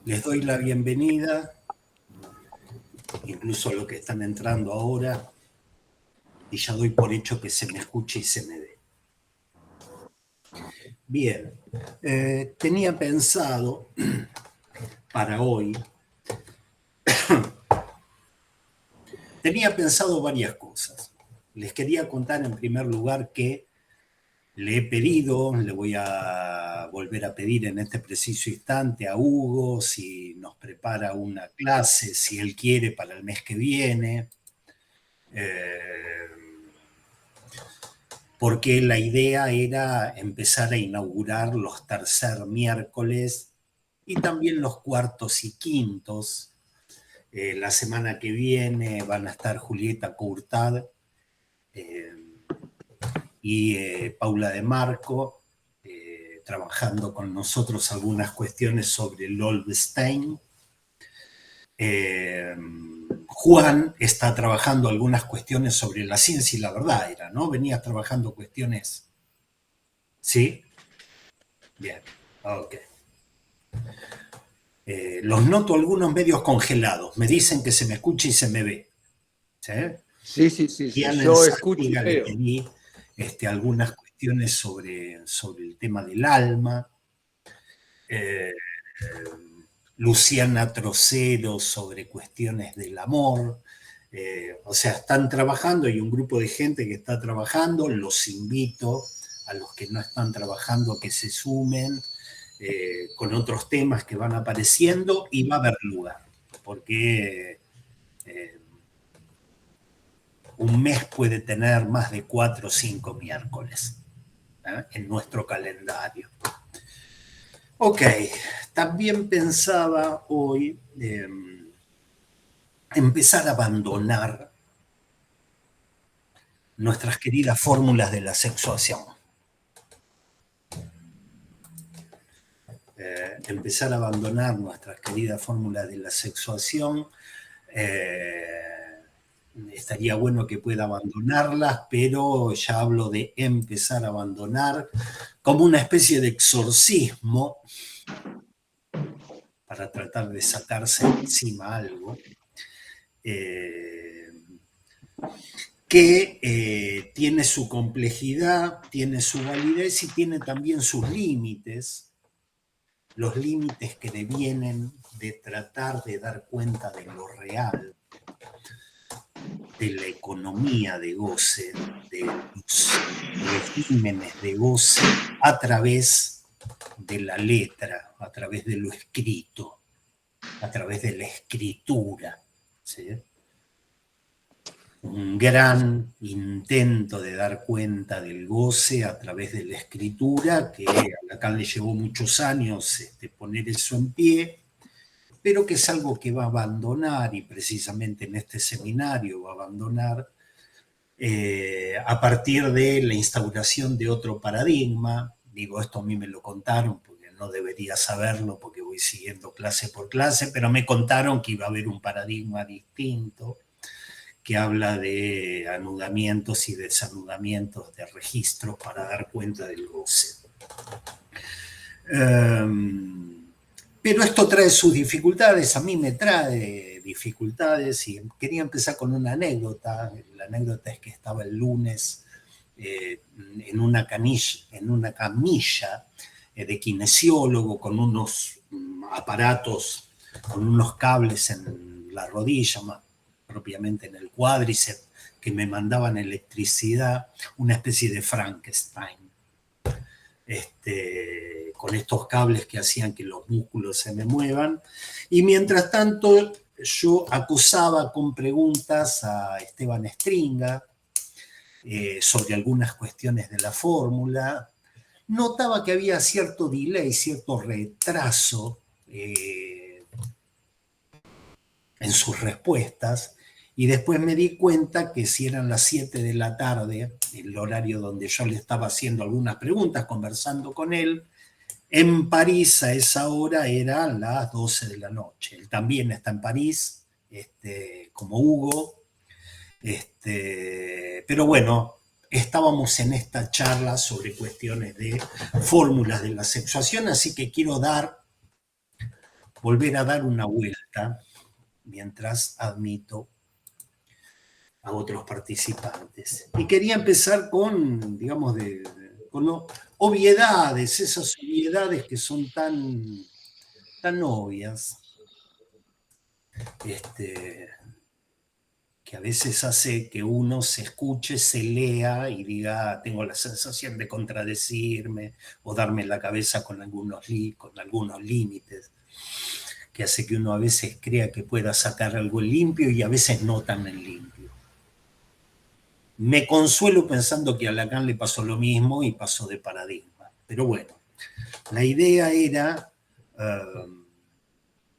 Les doy la bienvenida, incluso a los que están entrando ahora, y ya doy por hecho que se me escuche y se me ve. Bien, tenía pensado para hoy, varias cosas. Les quería contar en primer lugar que le he pedido, le voy a volver a pedir en este preciso instante a Hugo si nos prepara una clase, si él quiere, para el mes que viene. Porque la idea era empezar a inaugurar los tercer miércoles y también los cuartos y quintos. La semana que viene van a estar Julieta Courtad y Paula de Marco trabajando con nosotros algunas cuestiones sobre el Olbestein. Juan está trabajando algunas cuestiones sobre la ciencia y la verdad, ¿no? Venías trabajando cuestiones. ¿Sí? Bien, ok. Los noto algunos medios congelados. Me dicen que se me escucha y se me ve. ¿Sí? Sí. Y a Yo escucho y Santiga le veo. pedí algunas cuestiones sobre el tema del alma. Luciana Trocero sobre cuestiones del amor. O sea, están trabajando, hay un grupo de gente que está trabajando. Los invito a los que no están trabajando que se sumen con otros temas que van apareciendo y va a haber lugar, porque un mes puede tener más de 4 o 5 miércoles en nuestro calendario. Ok, también pensaba hoy empezar a abandonar nuestras queridas fórmulas de la sexuación. Empezar a abandonar nuestras queridas fórmulas de la sexuación. Estaría bueno que pueda abandonarlas, pero ya hablo de empezar a abandonar como una especie de exorcismo para tratar de sacarse encima algo que tiene su complejidad, tiene su validez y tiene también sus límites, los límites que devienen de tratar de dar cuenta de lo real, de la economía de goce, de los regímenes de goce a través de la letra, a través de lo escrito, a través de la escritura. ¿Sí? Un gran intento de dar cuenta del goce a través de la escritura, que a Lacan le llevó muchos años poner eso en pie, pero que es algo que va a abandonar, y precisamente en este seminario va a abandonar a partir de la instauración de otro paradigma. Digo, esto a mí me lo contaron, porque no debería saberlo, porque voy siguiendo clase por clase, pero me contaron que iba a haber un paradigma distinto, que habla de anudamientos y desanudamientos de registros para dar cuenta del goce. Pero esto trae sus dificultades, a mí me trae dificultades, y quería empezar con una anécdota. La anécdota es que estaba el lunes en una camilla de kinesiólogo con unos aparatos, con unos cables en la rodilla, más propiamente en el cuádriceps, que me mandaban electricidad, una especie de Frankenstein. Con estos cables que hacían que los músculos se me muevan. Y mientras tanto, yo acusaba con preguntas a Esteban Stringa sobre algunas cuestiones de la fórmula. Notaba que había cierto delay, cierto retraso en sus respuestas, y después me di cuenta que si eran las 7 de la tarde, el horario donde yo le estaba haciendo algunas preguntas, conversando con él, en París a esa hora eran las 12 de la noche. Él también está en París, como Hugo, pero bueno, estábamos en esta charla sobre cuestiones de fórmulas de la sexuación, así que quiero dar volver a dar una vuelta mientras admito a otros participantes. Y quería empezar con, digamos, con obviedades, esas obviedades que son tan obvias, que a veces hace que uno se escuche, se lea y diga, tengo la sensación de contradecirme o darme la cabeza con algunos límites, que hace que uno a veces crea que pueda sacar algo limpio y a veces no tan en limpio. Me consuelo pensando que a Lacan le pasó lo mismo y pasó de paradigma. Pero bueno, la idea era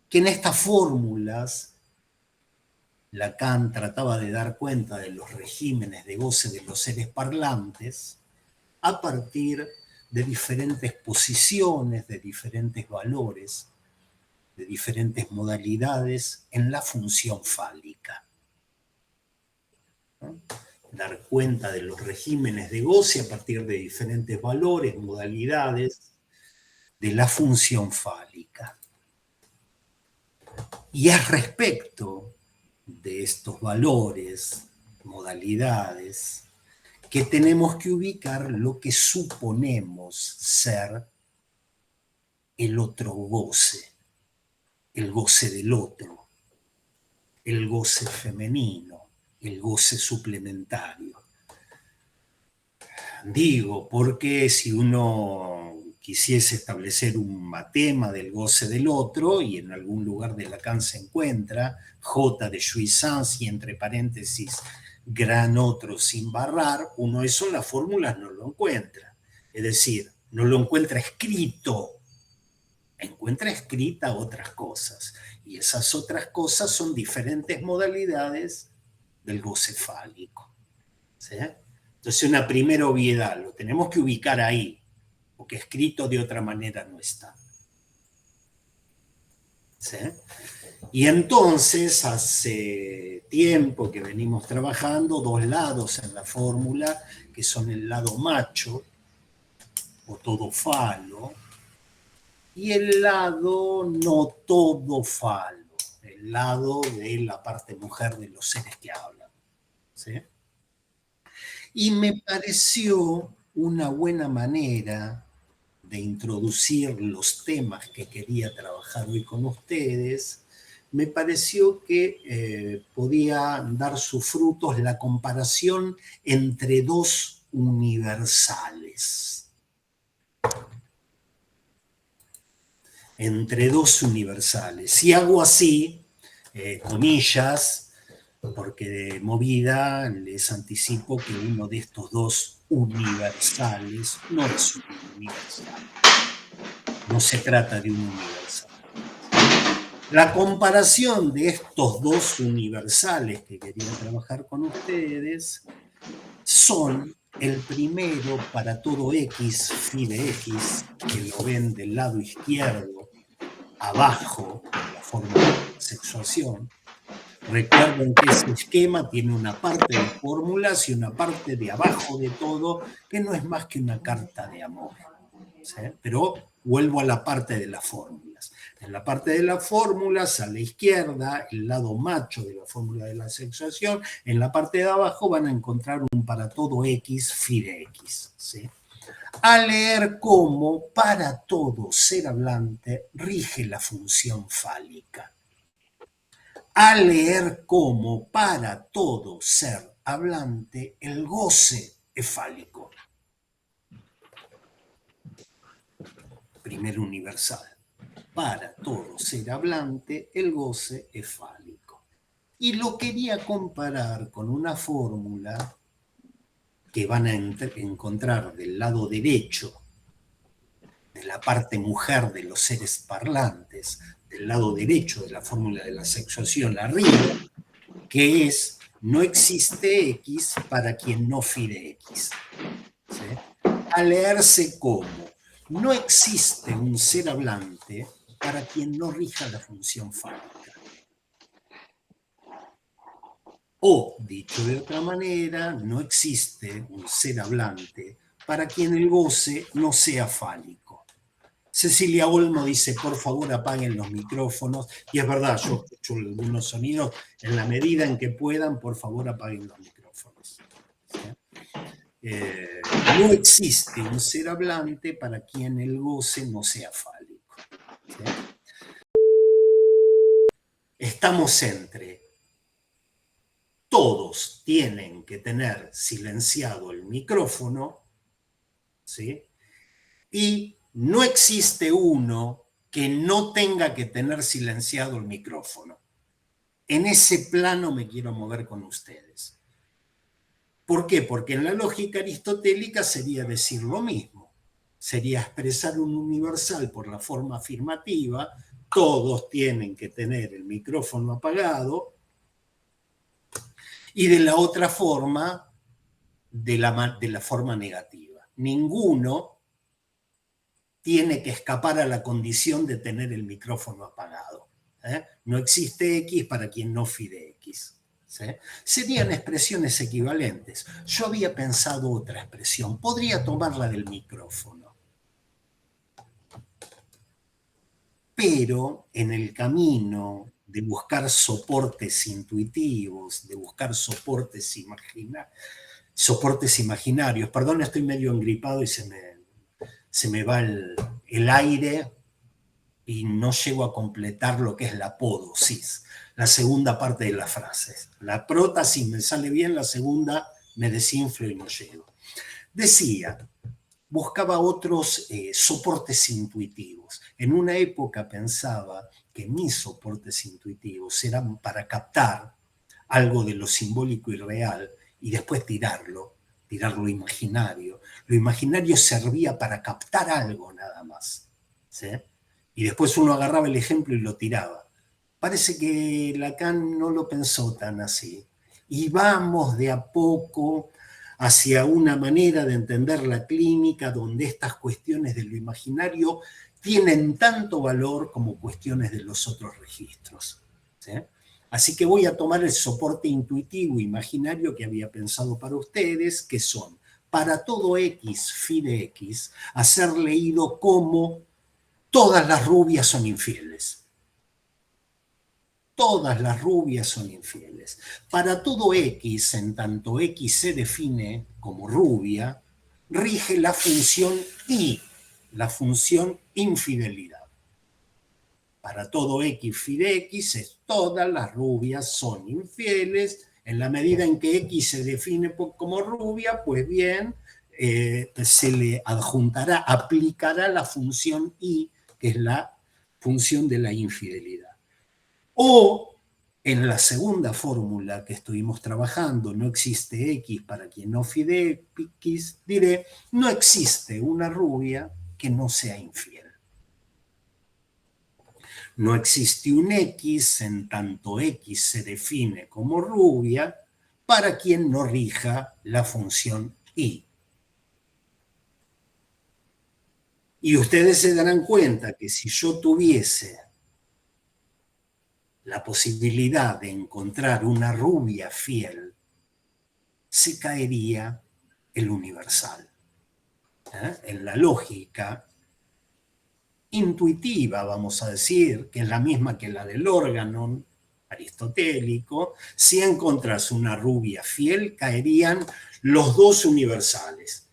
que en estas fórmulas Lacan trataba de dar cuenta de los regímenes de goce de los seres parlantes a partir de diferentes posiciones, de diferentes valores, de diferentes modalidades en la función fálica, ¿no? Dar cuenta de los regímenes de goce a partir de diferentes valores, modalidades de la función fálica. Y es respecto de estos valores, modalidades, que tenemos que ubicar lo que suponemos ser el otro goce, el goce del otro, el goce femenino, el goce suplementario. Digo, porque si uno quisiese establecer un matema del goce del otro, y en algún lugar de Lacan se encuentra J de jouissance y entre paréntesis gran otro sin barrar, uno eso en las fórmulas no lo encuentra. Es decir, no lo encuentra escrito, encuentra escrita otras cosas. Y esas otras cosas son diferentes modalidades del goce fálico. ¿Sí? Entonces, una primera obviedad, lo tenemos que ubicar ahí, porque escrito de otra manera no está. ¿Sí? Y entonces, hace tiempo que venimos trabajando dos lados en la fórmula, que son el lado macho, o todo falo, y el lado no todo falo, el lado de la parte mujer de los seres que hablan. ¿Sí? Y me pareció una buena manera de introducir los temas que quería trabajar hoy con ustedes, me pareció que podía dar sus frutos la comparación entre dos universales. Entre dos universales. Si hago así, comillas, porque de movida les anticipo que uno de estos dos universales no es un universal. No se trata de un universal. La comparación de estos dos universales que quería trabajar con ustedes son el primero para todo X, phi de X, que lo ven del lado izquierdo, abajo, en la forma de sexuación. Recuerden que ese esquema tiene una parte de fórmulas y una parte de abajo de todo, que no es más que una carta de amor. ¿Sí? Pero vuelvo a la parte de las fórmulas. En la parte de las fórmulas, a la izquierda, el lado macho de la fórmula de la sexuación, en la parte de abajo van a encontrar un para todo X, phi de X. ¿Sí? A leer cómo para todo ser hablante rige la función fálica. A leer cómo para todo ser hablante el goce es fálico. Primer universal. Para todo ser hablante el goce es fálico. Y lo quería comparar con una fórmula que van a encontrar del lado derecho de la parte mujer de los seres parlantes, del lado derecho de la fórmula de la sexuación arriba, que es no existe X para quien no phi de X. ¿Sí? A leerse como no existe un ser hablante para quien no rija la función fálica. O, dicho de otra manera, no existe un ser hablante para quien el goce no sea fálico. Cecilia Olmo dice, por favor apaguen los micrófonos. Y es verdad, yo escucho algunos sonidos. En la medida en que puedan, por favor apaguen los micrófonos. No existe un ser hablante para quien el goce no sea fálico. ¿Sí? Estamos entre todos tienen que tener silenciado el micrófono, ¿sí? Y no existe uno que no tenga que tener silenciado el micrófono. En ese plano me quiero mover con ustedes. ¿Por qué? Porque en la lógica aristotélica sería decir lo mismo. Sería expresar un universal por la forma afirmativa, todos tienen que tener el micrófono apagado, y de la otra forma, de la forma negativa. Ninguno tiene que escapar a la condición de tener el micrófono apagado. No existe X para quien no fide X. ¿Sí? Serían expresiones equivalentes. Yo había pensado otra expresión. Podría tomarla del micrófono. Pero en el camino de buscar soportes intuitivos, de buscar soportes imaginarios, perdón, estoy medio engripado y se me va el aire y no llego a completar lo que es la podosis, la segunda parte de las frases. La prótesis me sale bien, la segunda me desinflo y no llego. Decía, buscaba otros soportes intuitivos. En una época pensaba que mis soportes intuitivos eran para captar algo de lo simbólico y real y después tirarlo imaginario. Lo imaginario servía para captar algo nada más. ¿Sí? Y después uno agarraba el ejemplo y lo tiraba. Parece que Lacan no lo pensó tan así. Y vamos de a poco hacia una manera de entender la clínica donde estas cuestiones de lo imaginario tienen tanto valor como cuestiones de los otros registros. ¿Sí? Así que voy a tomar el soporte intuitivo imaginario que había pensado para ustedes, que son, para todo X, phi de X, a ser leído como todas las rubias son infieles. Todas las rubias son infieles. Para todo X, en tanto X se define como rubia, rige la función I, la función infidelidad. Para todo X phi de X es todas las rubias son infieles. En la medida en que X se define como rubia, pues bien, se le adjuntará, aplicará la función I, que es la función de la infidelidad. O en la segunda fórmula que estuvimos trabajando, no existe X para quien no fide X, diré, no existe una rubia que no sea infiel. No existe un X en tanto X se define como rubia para quien no rija la función Y. Y ustedes se darán cuenta que si yo tuviese la posibilidad de encontrar una rubia fiel, se caería el universal. En la lógica intuitiva, vamos a decir, que es la misma que la del órgano aristotélico, si encontrás una rubia fiel, caerían los dos universales.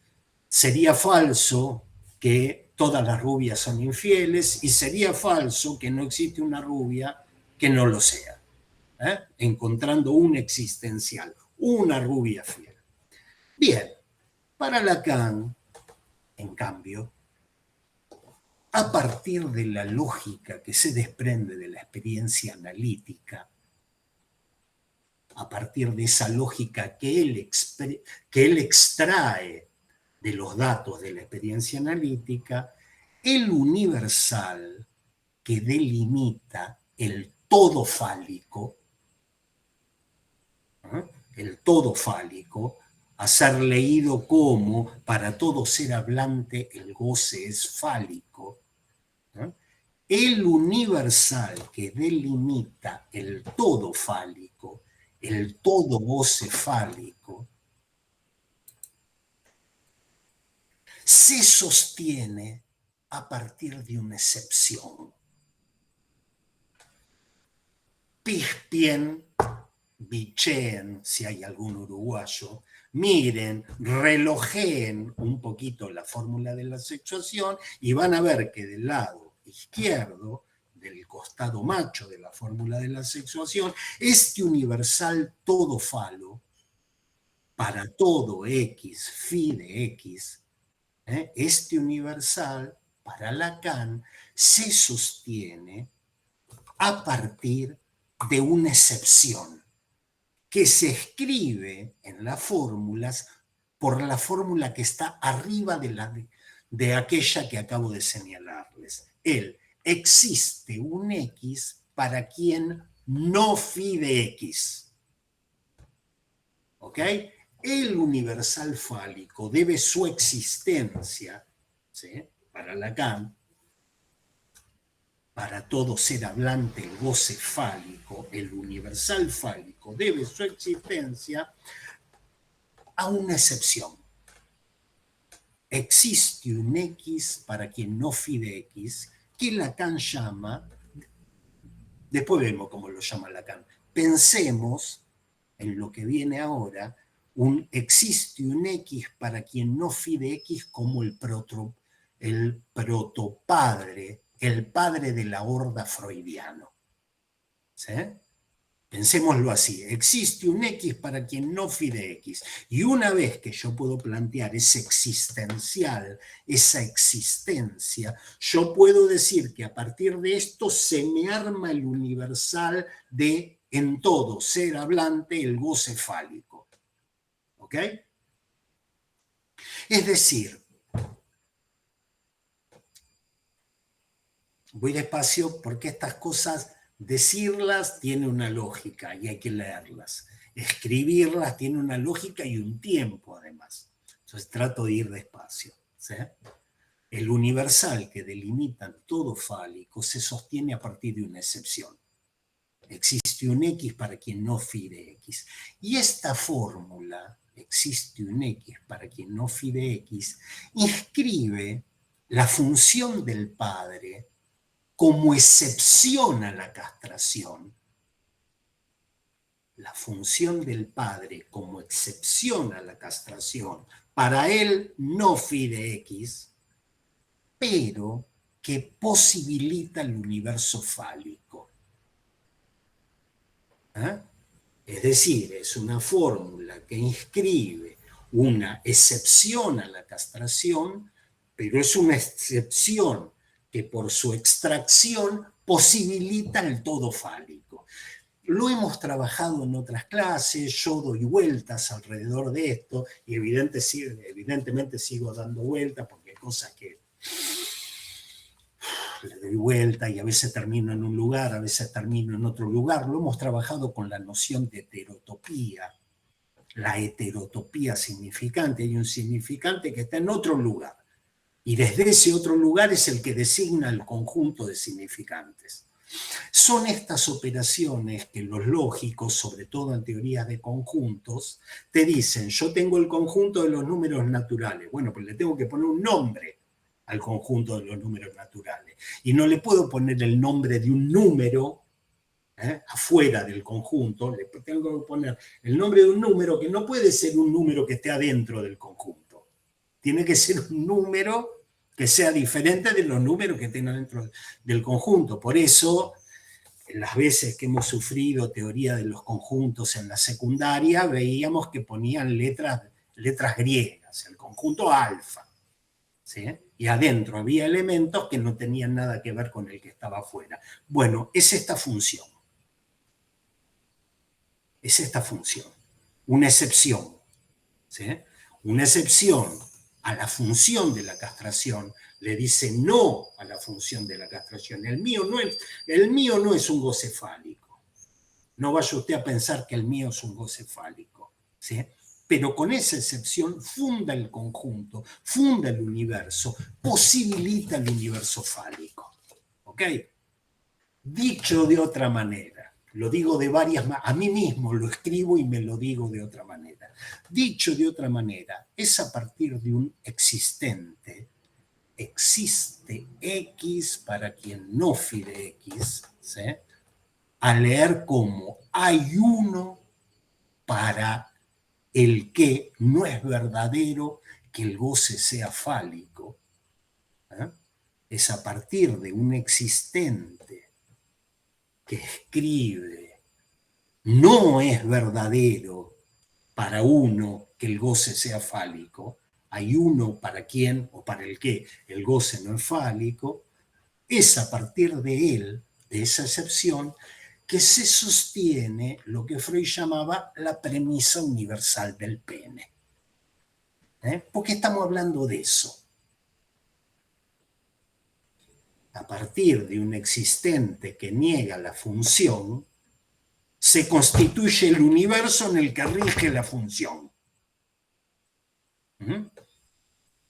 Sería falso que todas las rubias son infieles y sería falso que no existe una rubia que no lo sea. Encontrando un existencial, una rubia fiel. Bien, para Lacan, en cambio, a partir de la lógica que se desprende de la experiencia analítica, a partir de esa lógica que él extrae de los datos de la experiencia analítica, el universal que delimita el todo fálico, el todo fálico, a ser leído como para todo ser hablante el goce es fálico, el universal que delimita el todo fálico, el todo goce fálico, se sostiene a partir de una excepción. Pispien, bicheen, si hay algún uruguayo, miren, relojeen un poquito la fórmula de la sexuación y van a ver que del lado izquierdo, del costado macho de la fórmula de la sexuación, este universal todo falo, para todo X, phi de X, este universal para Lacan se sostiene a partir de una excepción que se escribe en las fórmulas por la fórmula que está arriba de aquella que acabo de señalarles. Existe un X para quien no phi de X. ¿Ok? El universal fálico debe su existencia, ¿sí?, para Lacan, para todo ser hablante, el goce fálico, el universal fálico debe su existencia a una excepción. Existe un X para quien no phi de X, que Lacan llama, después vemos cómo lo llama Lacan, pensemos en lo que viene ahora, existe un X para quien no phi de X como el protopadre, el padre de la horda freudiano. ¿Sí? Pensémoslo así, existe un X para quien no phi de X. Y una vez que yo puedo plantear ese existencial, esa existencia, yo puedo decir que a partir de esto se me arma el universal de en todo ser hablante el goce fálico. ¿Ok? Es decir, voy despacio porque estas cosas, decirlas tiene una lógica y hay que leerlas. Escribirlas tiene una lógica y un tiempo además. Entonces trato de ir despacio. ¿Sí? El universal que delimita todo fálico se sostiene a partir de una excepción. Existe un X para quien no phi de X. Y esta fórmula, existe un X para quien no phi de X, inscribe la función del padre como excepción a la castración. La función del padre como excepción a la castración, para él no phi de X, pero que posibilita el universo fálico. ¿Eh? Es decir, es una fórmula que inscribe una excepción a la castración, pero es una excepción que por su extracción posibilita el todo fálico. Lo hemos trabajado en otras clases, yo doy vueltas alrededor de esto y evidentemente sigo dando vueltas porque hay cosas que le doy vuelta y a veces termino en un lugar, a veces termino en otro lugar. Lo hemos trabajado con la noción de heterotopía, la heterotopía significante. Hay un significante que está en otro lugar y desde ese otro lugar es el que designa el conjunto de significantes. Son estas operaciones que los lógicos, sobre todo en teorías de conjuntos, te dicen, yo tengo el conjunto de los números naturales. Bueno, pues le tengo que poner un nombre al conjunto de los números naturales. Y no le puedo poner el nombre de un número afuera del conjunto, le tengo que poner el nombre de un número que no puede ser un número que esté adentro del conjunto. Tiene que ser un número que sea diferente de los números que estén dentro del conjunto. Por eso, las veces que hemos sufrido teoría de los conjuntos en la secundaria, veíamos que ponían letras griegas, el conjunto alfa. ¿Sí? Y adentro había elementos que no tenían nada que ver con el que estaba afuera. Bueno, es esta función. Es esta función. Una excepción. ¿Sí? Una excepción a la función de la castración le dice no a la función de la castración. El mío no es un goce fálico. No vaya usted a pensar que el mío es un goce fálico. ¿Sí? Pero con esa excepción funda el conjunto, funda el universo, posibilita el universo fálico. ¿Ok? Dicho de otra manera, lo digo de varias maneras, a mí mismo lo escribo y me lo digo de otra manera. Dicho de otra manera, es a partir de un existente existe X para quien no fide X, ¿sí? A leer como hay uno para el que no es verdadero que el goce sea fálico, ¿eh? Es a partir de un existente que escribe, no es verdadero para uno que el goce sea fálico, hay uno para quien o para el que el goce no es fálico, es a partir de él, de esa excepción, que se sostiene lo que Freud llamaba la premisa universal del pene. ¿Por qué estamos hablando de eso? A partir de un existente que niega la función, se constituye el universo en el que rige la función.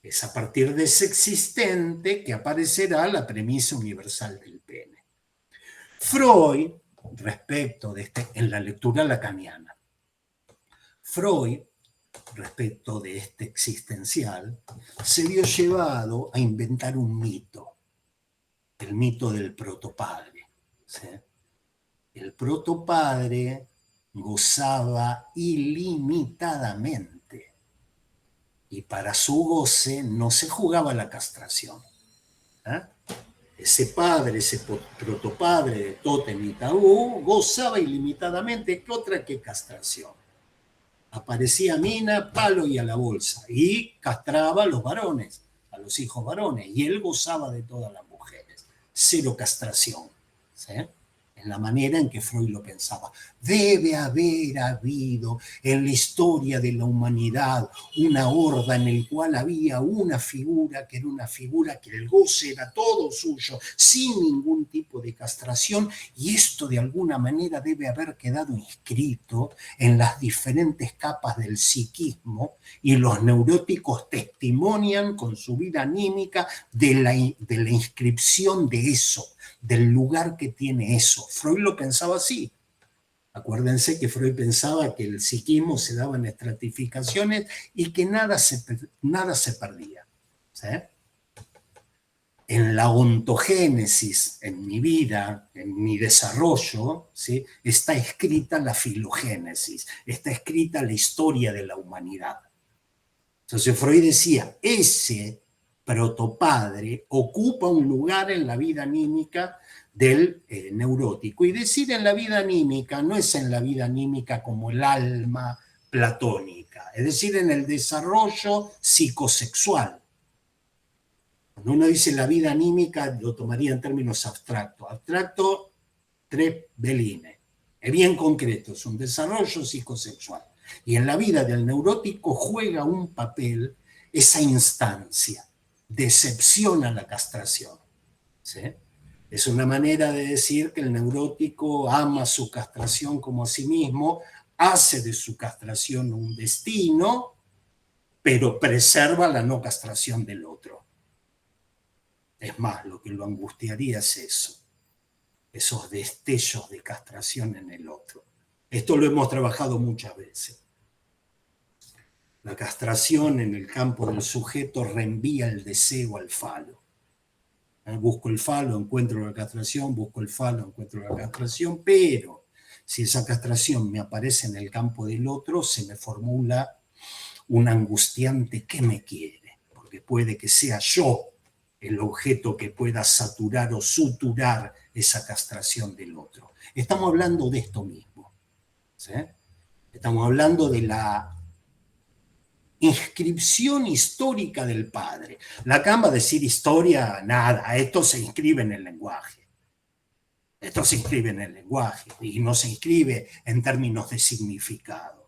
Es a partir de ese existente que aparecerá la premisa universal del pene. Freud, respecto de en la lectura lacaniana, Freud, respecto de este existencial, se vio llevado a inventar un mito, el mito del protopadre. ¿Sí? El protopadre gozaba ilimitadamente y para su goce no se jugaba la castración. ¿Eh? Ese padre, ese protopadre de Tótem y Tabú, gozaba ilimitadamente. ¿Qué otra que castración? Aparecía mina, palo y a la bolsa, y castraba a los varones, a los hijos varones, y él gozaba de todas las mujeres. Cero castración, ¿sí? En la manera en que Freud lo pensaba. Debe haber habido en la historia de la humanidad una horda en el cual había una figura que era una figura que el goce era todo suyo, sin ningún tipo de castración, y esto de alguna manera debe haber quedado inscrito en las diferentes capas del psiquismo, y los neuróticos testimonian con su vida anímica de la inscripción de eso, del lugar que tiene eso. Freud lo pensaba así. Acuérdense que Freud pensaba que el psiquismo se daba en estratificaciones y que nada se perdía. ¿Sí? En la ontogénesis, en mi vida, en mi desarrollo, ¿sí? Está escrita la filogénesis, está escrita la historia de la humanidad. Entonces Freud decía, ese protopadre ocupa un lugar en la vida anímica del neurótico. Y decir en la vida anímica no es en la vida anímica como el alma platónica, es decir, en el desarrollo psicosexual. Cuando uno dice la vida anímica, lo tomaría en términos abstractos. Abstracto, 3 belines. Es bien concreto, es un desarrollo psicosexual. Y en la vida del neurótico juega un papel esa instancia, decepciona la castración. ¿Sí? Es una manera de decir que el neurótico ama su castración como a sí mismo, hace de su castración un destino, pero preserva la no castración del otro. Es más, lo que lo angustiaría es eso, esos destellos de castración en el otro. Esto lo hemos trabajado muchas veces. La castración en el campo del sujeto reenvía el deseo al falo. Busco el falo, encuentro la castración, busco el falo, encuentro la castración, pero si esa castración me aparece en el campo del otro, se me formula un angustiante ¿qué me quiere? Porque puede que sea yo el objeto que pueda saturar o suturar esa castración del otro. Estamos hablando de esto mismo. ¿Sí? Estamos hablando de la inscripción histórica del padre. Lacan va a decir historia, nada, esto se inscribe en el lenguaje. Esto se inscribe en el lenguaje y no se inscribe en términos de significado.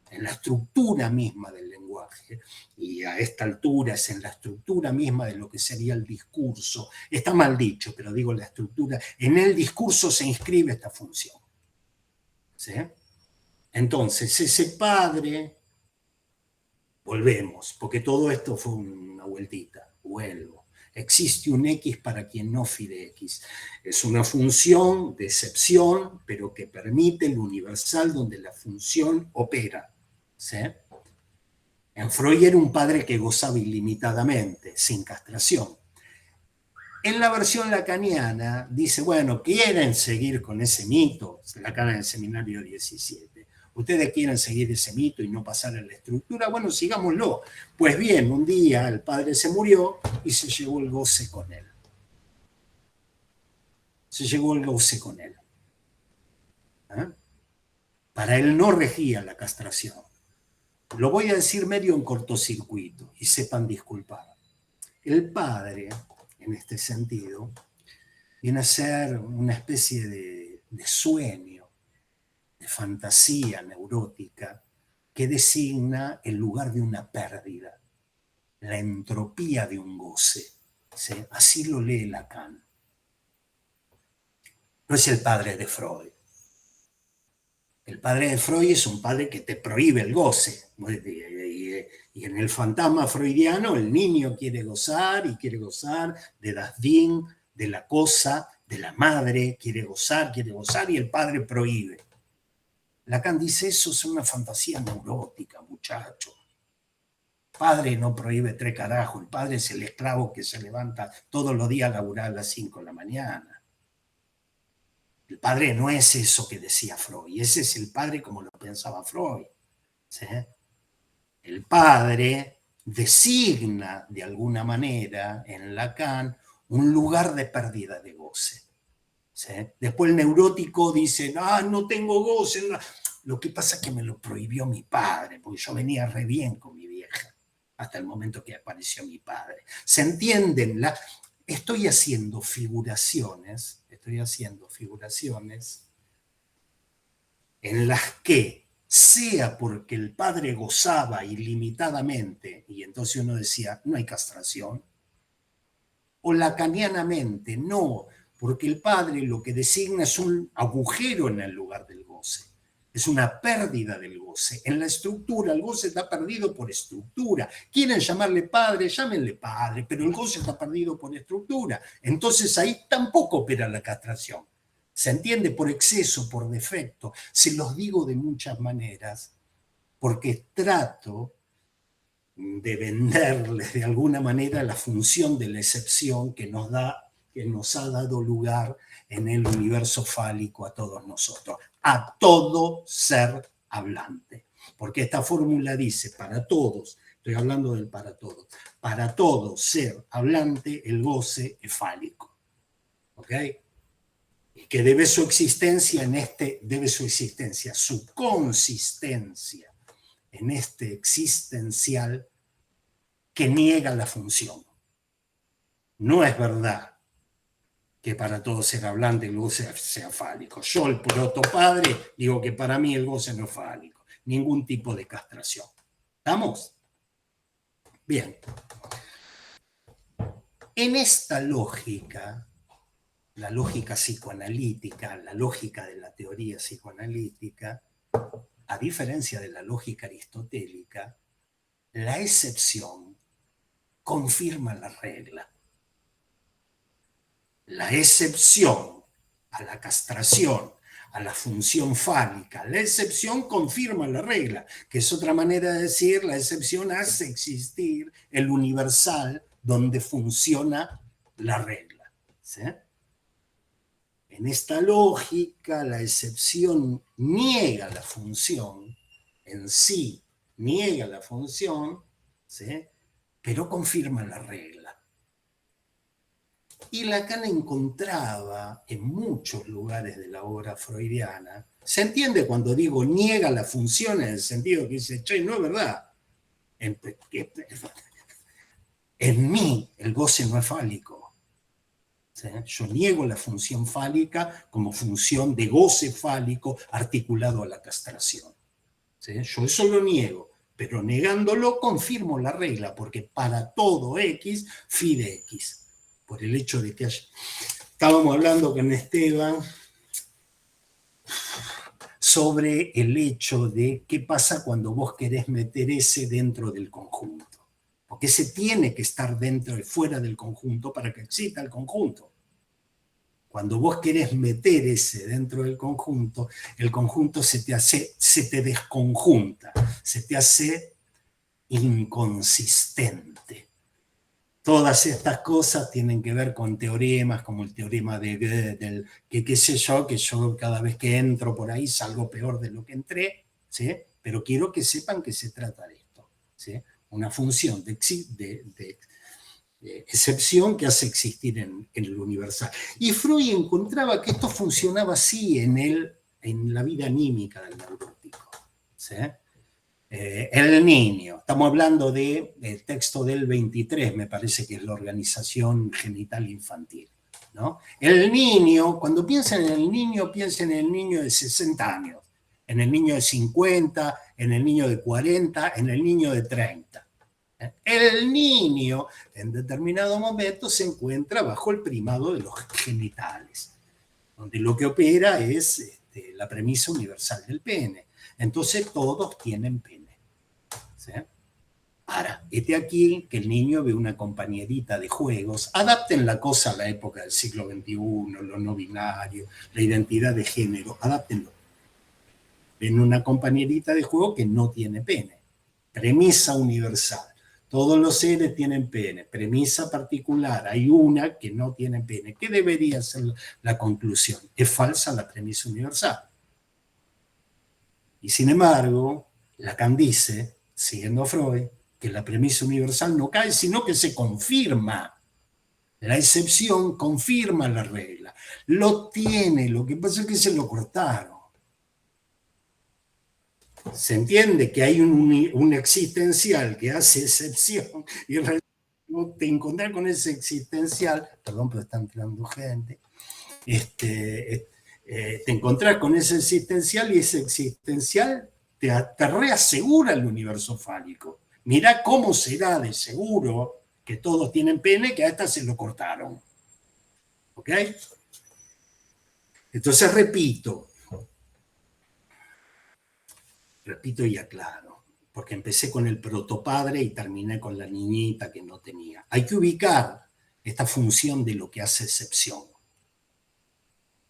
En la estructura misma del lenguaje, y a esta altura es en la estructura misma de lo que sería el discurso. Está mal dicho, pero digo la estructura. En el discurso se inscribe esta función. ¿Sí? Entonces, ese padre, volvemos, porque todo esto fue una vueltita, vuelvo. Existe un X para quien no fide X. Es una función de excepción, pero que permite el universal donde la función opera. ¿Sí? En Freud era un padre que gozaba ilimitadamente, sin castración. En la versión lacaniana dice, bueno, quieren seguir con ese mito, Lacan en el seminario 17. Ustedes quieren seguir ese mito y no pasar a la estructura, bueno, sigámoslo. Pues bien, un día el padre se murió y se llevó el goce con él. Se llevó el goce con él. ¿Eh? Para él no regía la castración. Lo voy a decir medio en cortocircuito y sepan disculpar. El padre, en este sentido, viene a ser una especie de sueño, de fantasía neurótica que designa el lugar de una pérdida, la entropía de un goce. ¿Sí? Así lo lee Lacan. No es el padre de Freud. El padre de Freud es un padre que te prohíbe el goce. Y en el fantasma freudiano el niño quiere gozar de das Ding, de la cosa, de la madre, quiere gozar y el padre prohíbe. Lacan dice, eso es una fantasía neurótica, muchacho. El padre no prohíbe tres carajos, el padre es el esclavo que se levanta todos los días a laburar a las 5 de la mañana. El padre no es eso que decía Freud, ese es el padre como lo pensaba Freud. ¿Sí? El padre designa de alguna manera en Lacan un lugar de pérdida de goce. ¿Sí? Después el neurótico dice, no tengo goce. No. Lo que pasa es que me lo prohibió mi padre, porque yo venía re bien con mi vieja, hasta el momento que apareció mi padre. ¿Se entienden? Estoy haciendo figuraciones en las que, sea porque el padre gozaba ilimitadamente, y entonces uno decía, no hay castración, o lacanianamente, no, porque el padre lo que designa es un agujero en el lugar del goce, es una pérdida del goce. En la estructura, el goce está perdido por estructura. Quieren llamarle padre, llámenle padre, pero el goce está perdido por estructura. Entonces ahí tampoco opera la castración. ¿Se entiende? Por exceso, por defecto. Se los digo de muchas maneras, porque trato de venderles de alguna manera la función de la excepción que nos ha dado lugar en el universo fálico a todos nosotros, a todo ser hablante. Porque esta fórmula dice, para todos, estoy hablando del para todo ser hablante, el goce es fálico. ¿Ok? Y que debe su existencia su consistencia en este existencial que niega la función. No es verdad que para todo ser hablante el goce sea fálico. Yo, el protopadre, digo que para mí el goce no es fálico. Ningún tipo de castración. ¿Estamos? Bien. En esta lógica, la lógica psicoanalítica, la lógica de la teoría psicoanalítica, a diferencia de la lógica aristotélica, la excepción confirma la regla. La excepción a la castración, a la función fálica, la excepción confirma la regla, que es otra manera de decir, la excepción hace existir el universal donde funciona la regla. ¿Sí? En esta lógica, la excepción niega la función en sí, niega la función, ¿sí? Pero confirma la regla. Y Lacan encontraba en muchos lugares de la obra freudiana, se entiende cuando digo niega la función en el sentido que dice, che, no es verdad, en mí el goce no es fálico. ¿Sí? Yo niego la función fálica como función de goce fálico articulado a la castración. ¿Sí? Yo eso lo niego, pero negándolo confirmo la regla, porque para todo X, phi de X. Por el hecho de que estábamos hablando con Esteban sobre el hecho de qué pasa cuando vos querés meter ese dentro del conjunto. Porque ese tiene que estar dentro y fuera del conjunto para que exista el conjunto. Cuando vos querés meter ese dentro del conjunto, el conjunto se te desconjunta, se te hace inconsistente. Todas estas cosas tienen que ver con teoremas como el teorema de Gödel, que qué sé yo, que yo cada vez que entro por ahí salgo peor de lo que entré, ¿sí? Pero quiero que sepan que se trata de esto, ¿sí? Una función de excepción que hace existir en el universal. Y Freud encontraba que esto funcionaba así en la vida anímica del neurótico, ¿sí? El niño, estamos hablando del texto del 23, me parece que es la organización genital infantil, ¿no? El niño, cuando piensa en el niño, piensa en el niño de 60 años, en el niño de 50, en el niño de 40, en el niño de 30. El niño, en determinado momento, se encuentra bajo el primado de los genitales, donde lo que opera es la premisa universal del pene. Entonces todos tienen pene. ¿Sí? Ahora, aquí que el niño ve una compañerita de juegos, adapten la cosa a la época del siglo XXI, lo no binario, la identidad de género, adaptenlo. Ven una compañerita de juego que no tiene pene. Premisa universal. Todos los seres tienen pene. Premisa particular. Hay una que no tiene pene. ¿Qué debería ser la conclusión? Es falsa la premisa universal. Y sin embargo, Lacan dice, siguiendo a Freud, que la premisa universal no cae, sino que se confirma. La excepción confirma la regla. Lo tiene, lo que pasa es que se lo cortaron. Se entiende que hay un existencial que hace excepción y en realidad te encontrás con ese existencial, perdón, pero están tirando gente, te encontrás con ese existencial y ese existencial te reasegura el universo fálico. Mirá cómo será de seguro que todos tienen pene, que a esta se lo cortaron. ¿Ok? Entonces repito y aclaro, porque empecé con el protopadre y terminé con la niñita que no tenía. Hay que ubicar esta función de lo que hace excepción.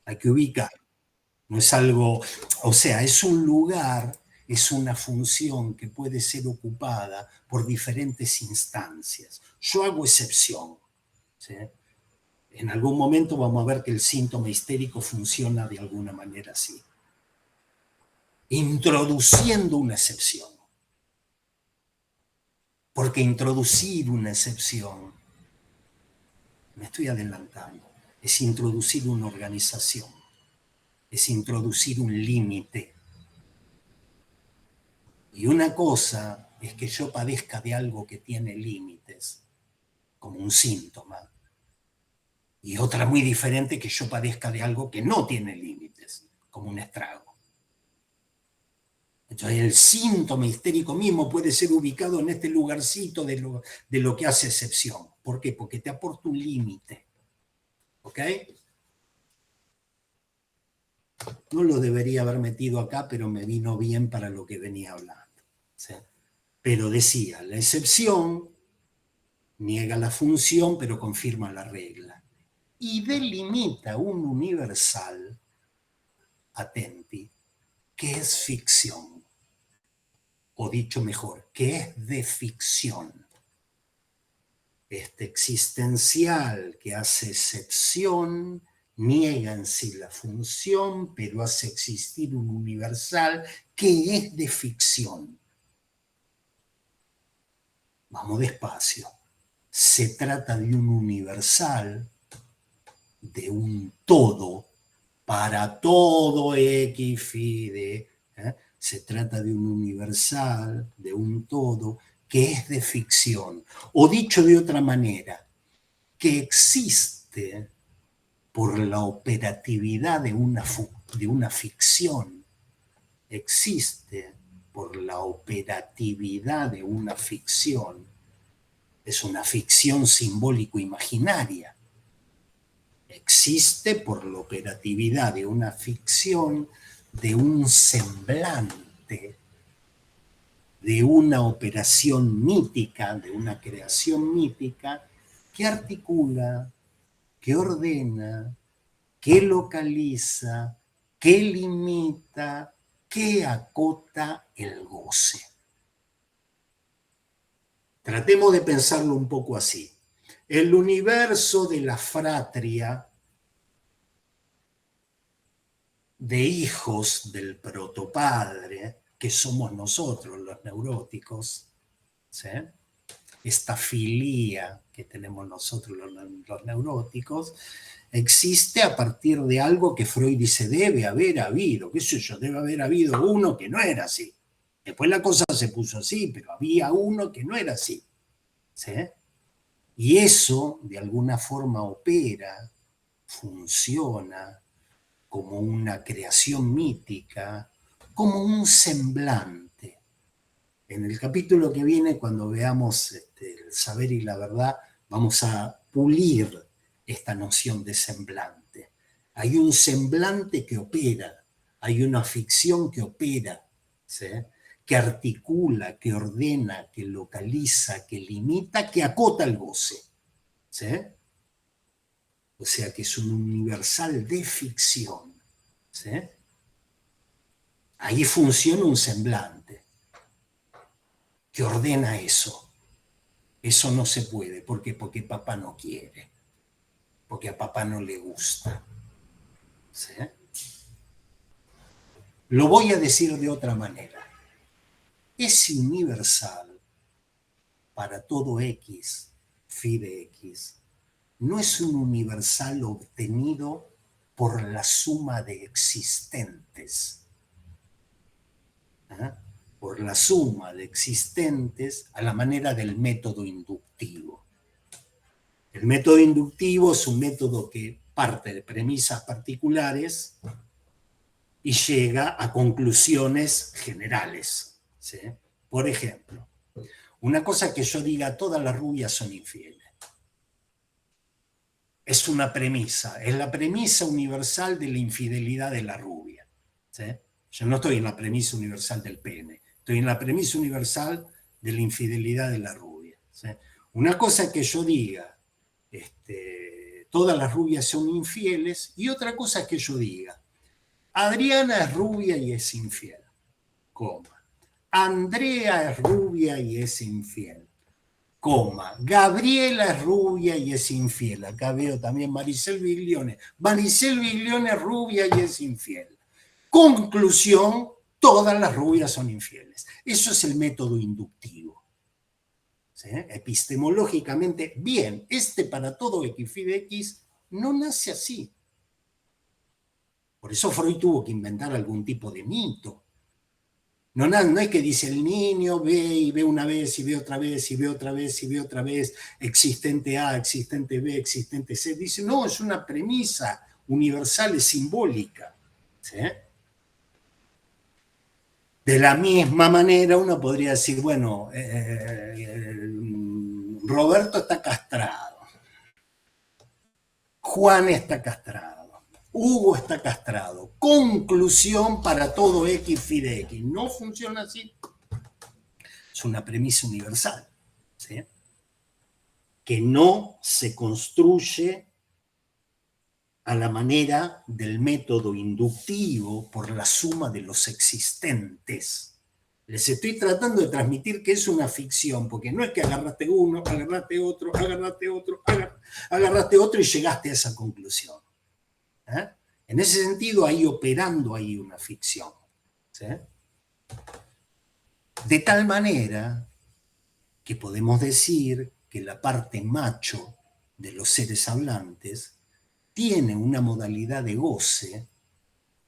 Hay que ubicar. No es algo, o sea, es un lugar, es una función que puede ser ocupada por diferentes instancias. Yo hago excepción. ¿Sí? En algún momento vamos a ver que el síntoma histérico funciona de alguna manera así. Introduciendo una excepción. Porque introducir una excepción, me estoy adelantando, es introducir una organización, es introducir un límite. Y una cosa es que yo padezca de algo que tiene límites, como un síntoma, y otra muy diferente que yo padezca de algo que no tiene límites, como un estrago. Entonces el síntoma histérico mismo puede ser ubicado en este lugarcito de lo que hace excepción. ¿Por qué? Porque te aporta un límite. ¿Ok? No lo debería haber metido acá, pero me vino bien para lo que venía hablando. ¿Sí? Pero decía, la excepción niega la función, pero confirma la regla. Y delimita un universal, atenti, que es ficción. O dicho mejor, que es de ficción. Este existencial que hace excepción niega en sí la función, pero hace existir un universal que es de ficción. Vamos despacio. Se trata de un universal, de un todo, para todo X, phi, de, se trata de un universal, de un todo, que es de ficción. O dicho de otra manera, que existe por la operatividad de una ficción, existe por la operatividad de una ficción, es una ficción simbólico-imaginaria, existe por la operatividad de una ficción, de un semblante, de una operación mítica, de una creación mítica que articula, que ordena, que localiza, que limita, que acota el goce. Tratemos de pensarlo un poco así. El universo de la fratria de hijos del protopadre, que somos nosotros los neuróticos, ¿sí? Esta filía que tenemos nosotros los neuróticos, existe a partir de algo que Freud dice debe haber habido, qué sé yo, debe haber habido uno que no era así. Después la cosa se puso así, pero había uno que no era así. ¿Sí? Y eso de alguna forma opera, funciona como una creación mítica, como un semblante. En el capítulo que viene, cuando veamos el saber y la verdad, vamos a pulir esta noción de semblante. Hay un semblante que opera, hay una ficción que opera, ¿sí? Que articula, que ordena, que localiza, que limita, que acota el goce. ¿Sí? O sea que es un universal de ficción. ¿Sí? Ahí funciona un semblante que ordena eso. Eso no se puede. ¿Por qué? Porque papá no quiere. Porque a papá no le gusta. ¿Sí? Lo voy a decir de otra manera. Ese universal para todo X, phi de X, no es un universal obtenido por la suma de existentes. ¿Eh? Por la suma de existentes a la manera del método inductivo. El método inductivo es un método que parte de premisas particulares y llega a conclusiones generales. ¿Sí? Por ejemplo, una cosa que yo diga, todas las rubias son infieles. Es una premisa, es la premisa universal de la infidelidad de la rubia. ¿Sí? Yo no estoy en la premisa universal del pene, estoy en la premisa universal de la infidelidad de la rubia. ¿Sí? Una cosa que yo diga, todas las rubias son infieles, y otra cosa que yo diga, Adriana es rubia y es infiel, coma. Andrea es rubia y es infiel, coma. Gabriela es rubia y es infiel. Acá veo también Maricel Biglione. Maricel Biglione es rubia y es infiel. Conclusión, todas las rubias son infieles. Eso es el método inductivo. ¿Sí? Epistemológicamente, bien, para todo X, phi de X, no nace así. Por eso Freud tuvo que inventar algún tipo de mito. No, no es que dice el niño ve y ve una vez y ve otra vez y ve otra vez y ve otra vez, existente A, existente B, existente C. Dice, no, es una premisa universal, es simbólica. ¿Sí? De la misma manera uno podría decir, bueno, Roberto está castrado, Juan está castrado, Hugo está castrado. Conclusión para todo X, phi de X. No funciona así. Es una premisa universal, ¿sí? Que no se construye a la manera del método inductivo por la suma de los existentes. Les estoy tratando de transmitir que es una ficción, porque no es que agarraste uno, agarraste otro, agarraste otro, agarraste otro y llegaste a esa conclusión. ¿Eh? En ese sentido, hay operando ahí una ficción. ¿Sí? De tal manera que podemos decir que la parte macho de los seres hablantes tiene una modalidad de goce,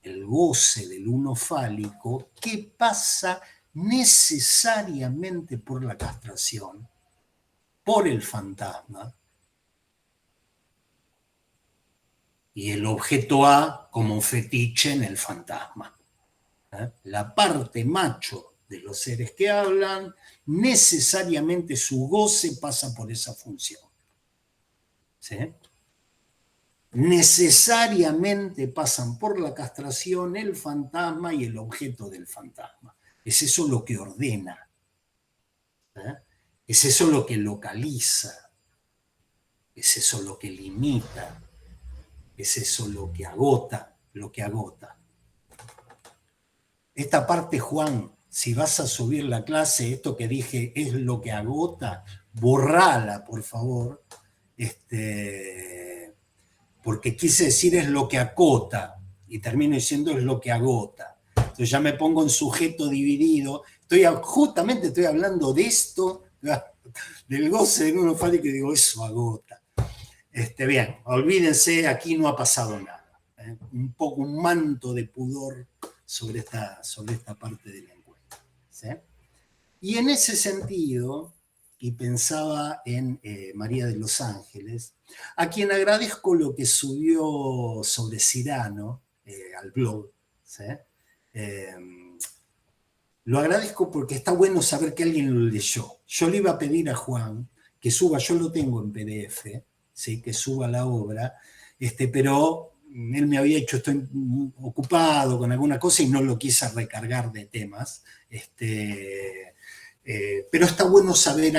el goce del uno fálico, que pasa necesariamente por la castración, por el fantasma, y el objeto A como fetiche en el fantasma. La parte macho de los seres que hablan, necesariamente su goce pasa por esa función. ¿Sí? Necesariamente pasan por la castración el fantasma y el objeto del fantasma. Es eso lo que ordena. ¿Eh? Es eso lo que localiza. Es eso lo que limita. Es eso lo que agota, Esta parte Juan si vas a subir la clase, esto que dije es lo que agota, borrala, por favor, porque quise decir es lo que acota, y termino diciendo es lo que agota. Entonces ya me pongo en sujeto dividido, justamente estoy hablando de esto, del goce del uno fálico, y digo, eso agota. Bien, olvídense, aquí no ha pasado nada. Un poco un manto de pudor sobre esta parte del encuentro. ¿Sí? Y en ese sentido, y pensaba en María de los Ángeles, a quien agradezco lo que subió sobre Cyrano al blog, ¿sí? Lo agradezco porque está bueno saber que alguien lo leyó. Yo le iba a pedir a Juan que suba, yo lo tengo en PDF, ¿sí? Que suba la obra, pero él me había dicho estoy ocupado con alguna cosa y no lo quise recargar de temas. Pero está bueno saber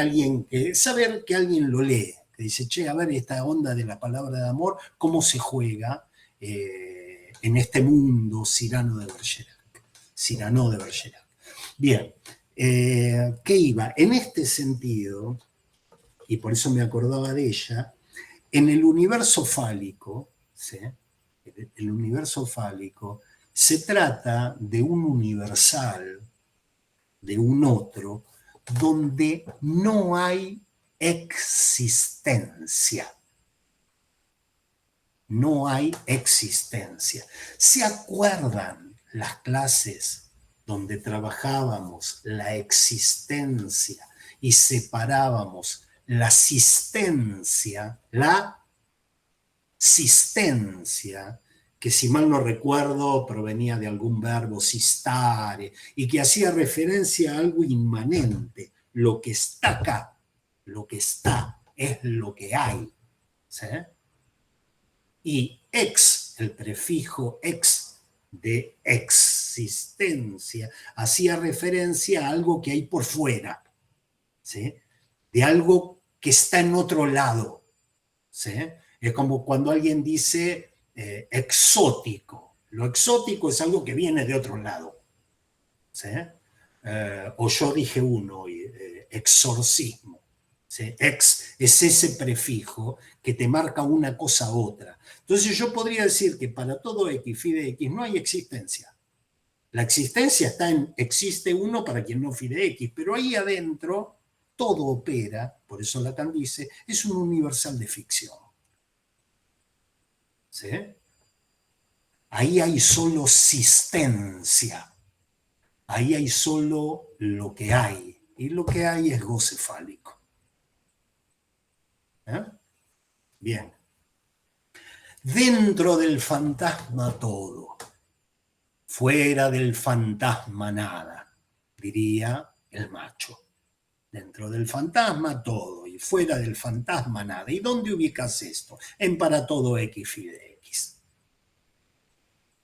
que alguien lo lee, que dice, che, a ver esta onda de la palabra de amor, cómo se juega en este mundo Cyrano de Bergerac. Bien, ¿qué iba? En este sentido, y por eso me acordaba de ella, en el universo fálico, ¿sí? El universo fálico se trata de un universal, de un otro, donde no hay existencia. No hay existencia. ¿Se acuerdan las clases donde trabajábamos la existencia y separábamos la sistencia, que si mal no recuerdo provenía de algún verbo sistare y que hacía referencia a algo inmanente, lo que está acá, lo que está es lo que hay, ¿sí? Y ex, el prefijo ex de existencia, hacía referencia a algo que hay por fuera, ¿sí? De algo que está en otro lado, ¿sí? Es como cuando alguien dice exótico. Lo exótico es algo que viene de otro lado, ¿sí? O yo dije uno, exorcismo. ¿Sí? Ex es ese prefijo que te marca una cosa a otra. Entonces yo podría decir que para todo X, phi de X, no hay existencia. La existencia está en existe uno para quien no phi de X, pero ahí adentro todo opera, por eso Lacan dice, es un universal de ficción. ¿Sí? Ahí hay solo sistencia. Ahí hay solo lo que hay. Y lo que hay es goce fálico. ¿Eh? Bien. Dentro del fantasma todo, fuera del fantasma nada, diría el macho. Dentro del fantasma todo y fuera del fantasma nada. ¿Y dónde ubicas esto? En para todo X phi de X.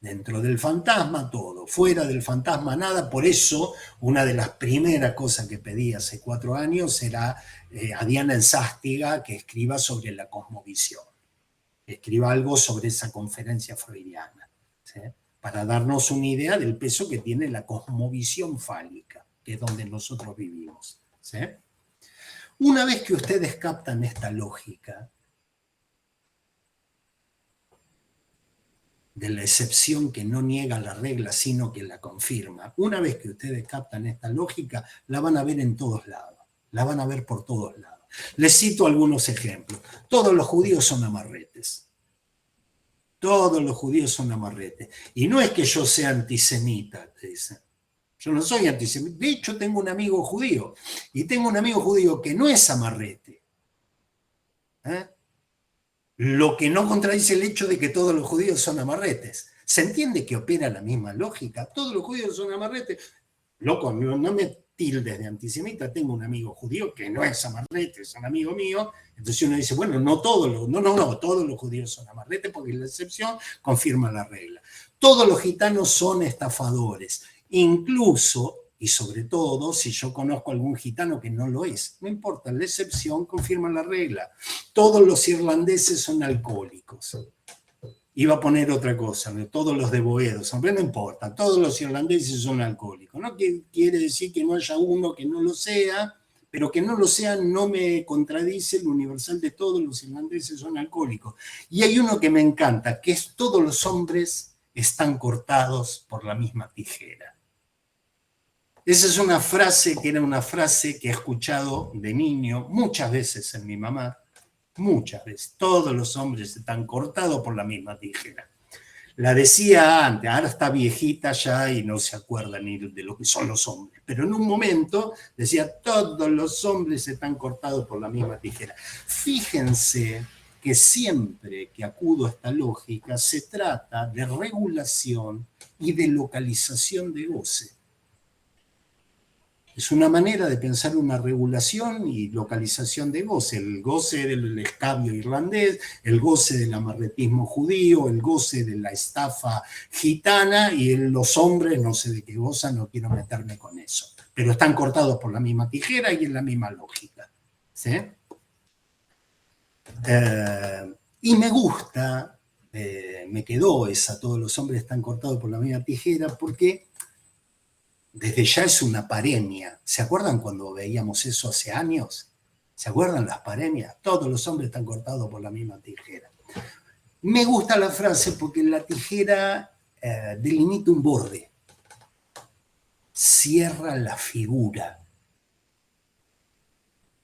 Dentro del fantasma todo, fuera del fantasma nada. Por eso una de las primeras cosas que pedí hace 4 años era a Diana Enzástiga que escriba sobre la cosmovisión. Escriba algo sobre esa conferencia freudiana, ¿sí? Para darnos una idea del peso que tiene la cosmovisión fálica, que es donde nosotros vivimos, ¿sí? Una vez que ustedes captan esta lógica de la excepción que no niega la regla, sino que la confirma, una vez que ustedes captan esta lógica, la van a ver en todos lados, la van a ver por todos lados. Les cito algunos ejemplos. Todos los judíos son amarretes. Todos los judíos son amarretes. Y no es que yo sea antisemita, te dicen. Yo no soy antisemita. De hecho, tengo un amigo judío. Y tengo un amigo judío que no es amarrete. Lo que no contradice el hecho de que todos los judíos son amarretes. Se entiende que opera la misma lógica. Todos los judíos son amarretes. Loco, no me tildes de antisemita. Tengo un amigo judío que no es amarrete, es un amigo mío. Entonces uno dice, bueno, no todos los judíos son amarretes porque la excepción confirma la regla. Todos los gitanos son estafadores. Incluso, y sobre todo, si yo conozco algún gitano que no lo es, no importa, la excepción confirma la regla. Todos los irlandeses son alcohólicos. iba a poner otra cosa, todos los de Boedo, pero no importa, todos los irlandeses son alcohólicos. No quiere decir que no haya uno que no lo sea, pero que no lo sea no me contradice el universal de todos los irlandeses son alcohólicos. Y hay uno que me encanta, que es todos los hombres están cortados por la misma tijera. Esa es una frase que era una frase que he escuchado de niño muchas veces en mi mamá, muchas veces. Todos los hombres están cortados por la misma tijera. La decía antes, ahora está viejita ya y no se acuerda ni de lo que son los hombres, pero en un momento decía, todos los hombres están cortados por la misma tijera. Fíjense que siempre que acudo a esta lógica se trata de regulación y de localización de goce. Es una manera de pensar una regulación y localización de goce. El goce del escabio irlandés, el goce del amarretismo judío, el goce de la estafa gitana y los hombres, no sé de qué gozan, no quiero meterme con eso. Pero están cortados por la misma tijera y es la misma lógica. ¿Sí? Y me gusta, me quedó esa, todos los hombres están cortados por la misma tijera, porque desde ya es una paremia. ¿Se acuerdan cuando veíamos eso hace años? ¿Se acuerdan las paremias? Todos los hombres están cortados por la misma tijera. Me gusta la frase porque la tijera delimita un borde, cierra la figura,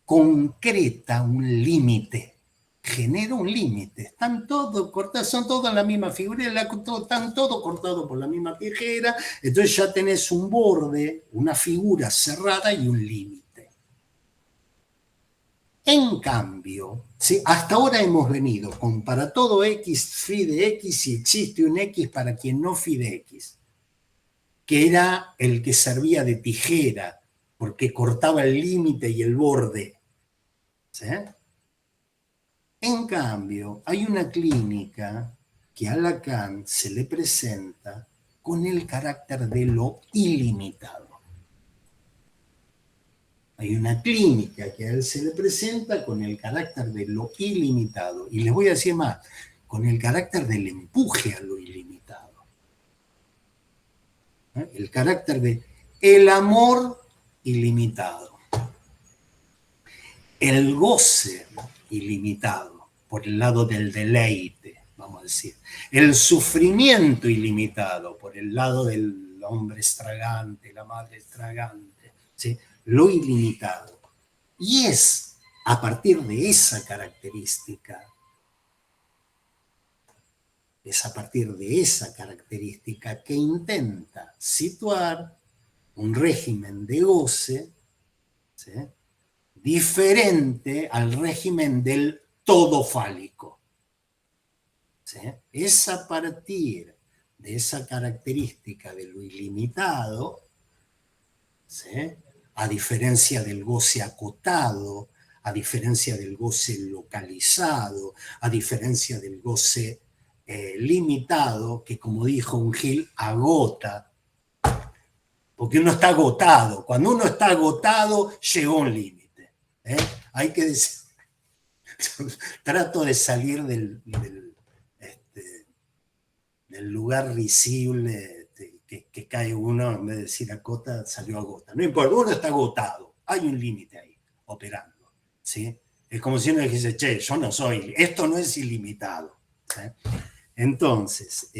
concreta un límite, genera un límite. Están todos cortados, son todas la misma figura, están todos cortados por la misma tijera, entonces ya tenés un borde, una figura cerrada y un límite. En cambio, ¿sí? Hasta ahora hemos venido con para todo X, phi de X, y existe un X para quien no phi de X, que era el que servía de tijera, porque cortaba el límite y el borde. ¿Sí? En cambio, hay una clínica que a Lacan se le presenta con el carácter de lo ilimitado. Hay una clínica que a él se le presenta con el carácter de lo ilimitado. Y les voy a decir más, con el carácter del empuje a lo ilimitado. El carácter de el amor ilimitado. El goce ilimitado, por el lado del deleite, vamos a decir. El sufrimiento ilimitado, por el lado del hombre estragante, la madre estragante, ¿sí? Lo ilimitado. Y es a partir de esa característica, que intenta situar un régimen de goce, ¿sí? Diferente al régimen del todo fálico. ¿Sí? Es a partir de esa característica de lo ilimitado, ¿sí? A diferencia del goce acotado, a diferencia del goce localizado, a diferencia del goce limitado, que como dijo un Gil, agota, porque uno está agotado. Cuando uno está agotado, llegó un límite. Hay que decir, trato de salir del lugar risible que cae uno, en vez de decir acota, salió agota. No importa, uno está agotado, hay un límite ahí, operando. ¿Sí? Es como si uno dijese, che, yo no soy, esto no es ilimitado. ¿Sí? Entonces,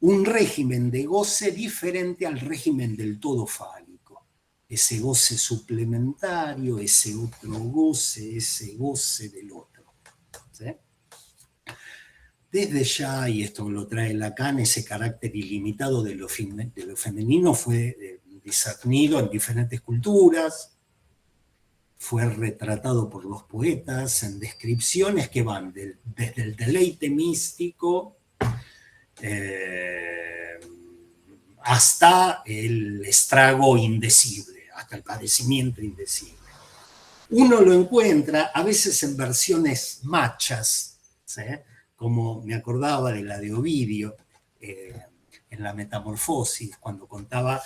un régimen de goce diferente al régimen del todo fálico. Ese goce suplementario, ese otro goce, ese goce del otro. ¿Sí? Desde ya, y esto lo trae Lacan, ese carácter ilimitado de lo femenino fue discernido en diferentes culturas, fue retratado por los poetas en descripciones que van desde el deleite místico hasta el estrago indecible, hasta el padecimiento indecible. Uno lo encuentra a veces en versiones machas, ¿sí? Como me acordaba de la de Ovidio, en la Metamorfosis, cuando contaba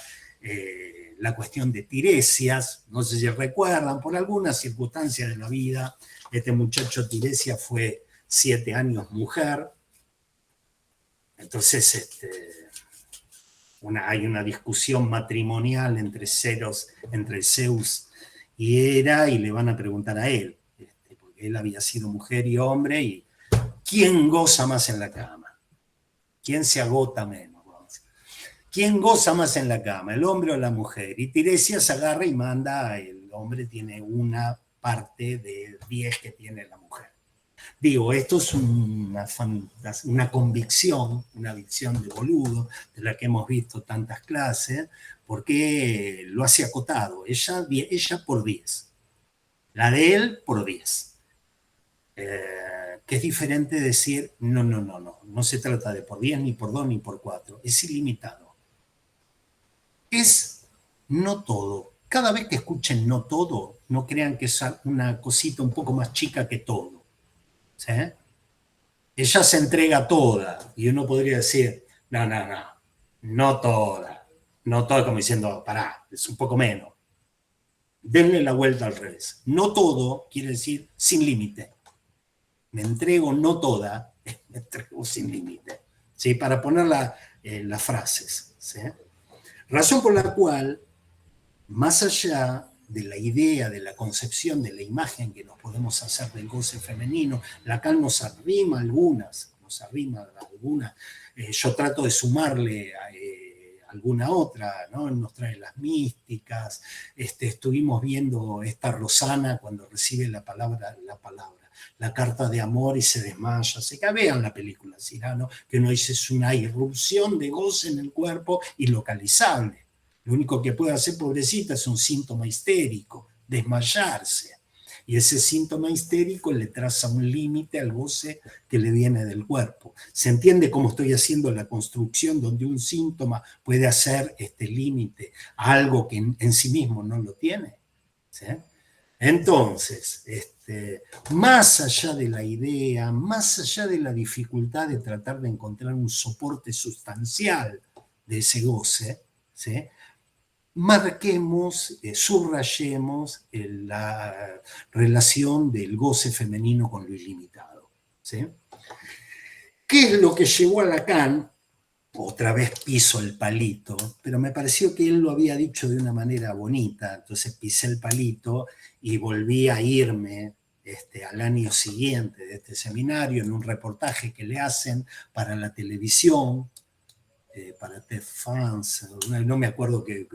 la cuestión de Tiresias, no sé si recuerdan, por alguna circunstancia de la vida, este muchacho Tiresias fue 7 años mujer, Entonces, hay una discusión matrimonial entre Zeus y Hera, y le van a preguntar a él, porque él había sido mujer y hombre, y ¿quién goza más en la cama? ¿Quién se agota menos? ¿Quién goza más en la cama, el hombre o la mujer? Y Tiresias agarra y manda, el hombre tiene una parte de 10 que tiene la mujer. Digo, esto es una convicción, una visión de boludo, de la que hemos visto tantas clases, porque lo hace acotado. Ella por 10. La de él por 10. Que es diferente decir, no se trata de por 10, ni por 2, ni por 4. Es ilimitado. Es no todo. Cada vez que escuchen no todo, no crean que es una cosita un poco más chica que todo. ¿Sí? Ella se entrega toda, y uno podría decir, no toda, como diciendo, pará, es un poco menos. Denle la vuelta al revés. No todo quiere decir sin límite. Me entrego no toda, me entrego sin límite. ¿Sí? Para poner las frases. ¿Sí? Razón por la cual, más allá de la idea, de la concepción, de la imagen que nos podemos hacer del goce femenino, Lacan nos arrima algunas. Yo trato de sumarle alguna otra, ¿no? Nos trae las místicas. Estuvimos viendo esta Rosana cuando recibe la carta de amor y se desmaya. Se que vean la película Cyrano, que uno dice es una irrupción de goce en el cuerpo ilocalizable. Lo único que puede hacer, pobrecita, es un síntoma histérico, desmayarse. Y ese síntoma histérico le traza un límite al goce que le viene del cuerpo. ¿Se entiende cómo estoy haciendo la construcción donde un síntoma puede hacer este límite a algo que en sí mismo no lo tiene? ¿Sí? Entonces, más allá de la idea, más allá de la dificultad de tratar de encontrar un soporte sustancial de ese goce, ¿sí? Marquemos, subrayemos la relación del goce femenino con lo ilimitado. ¿Sí? ¿Qué es lo que llevó a Lacan? Otra vez piso el palito, pero me pareció que él lo había dicho de una manera bonita, entonces pisé el palito y volví a irme al año siguiente de este seminario en un reportaje que le hacen para la televisión, para TF1, no me acuerdo qué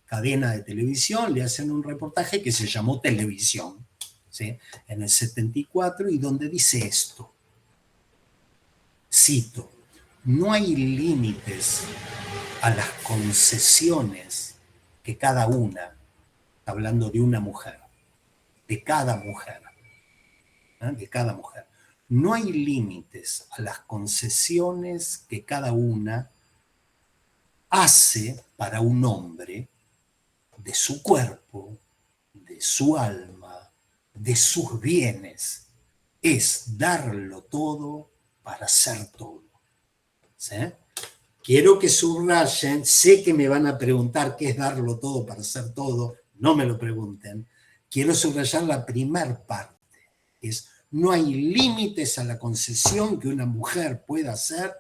cadena de televisión, le hacen un reportaje que se llamó Televisión, ¿sí? En el 74, y donde dice esto, cito, no hay límites a las concesiones que cada una, hablando de una mujer, de cada mujer, no hay límites a las concesiones que cada una hace para un hombre de su cuerpo, de su alma, de sus bienes. Es darlo todo para ser todo. ¿Sí? Quiero que subrayen, sé que me van a preguntar qué es darlo todo para ser todo, no me lo pregunten. Quiero subrayar la primer parte, es no hay límites a la concesión que una mujer pueda hacer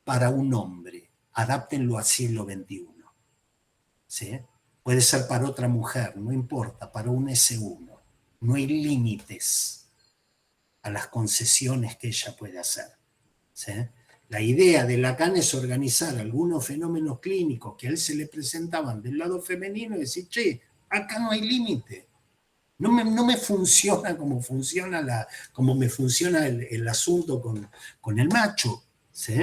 para un hombre. Adáptenlo al siglo XXI. ¿Sí? Puede ser para otra mujer, no importa, para un S1. No hay límites a las concesiones que ella puede hacer. ¿Sí? La idea de Lacan es organizar algunos fenómenos clínicos que a él se le presentaban del lado femenino y decir, che, acá no hay límite. No me funciona como me funciona el asunto con el macho. ¿Sí?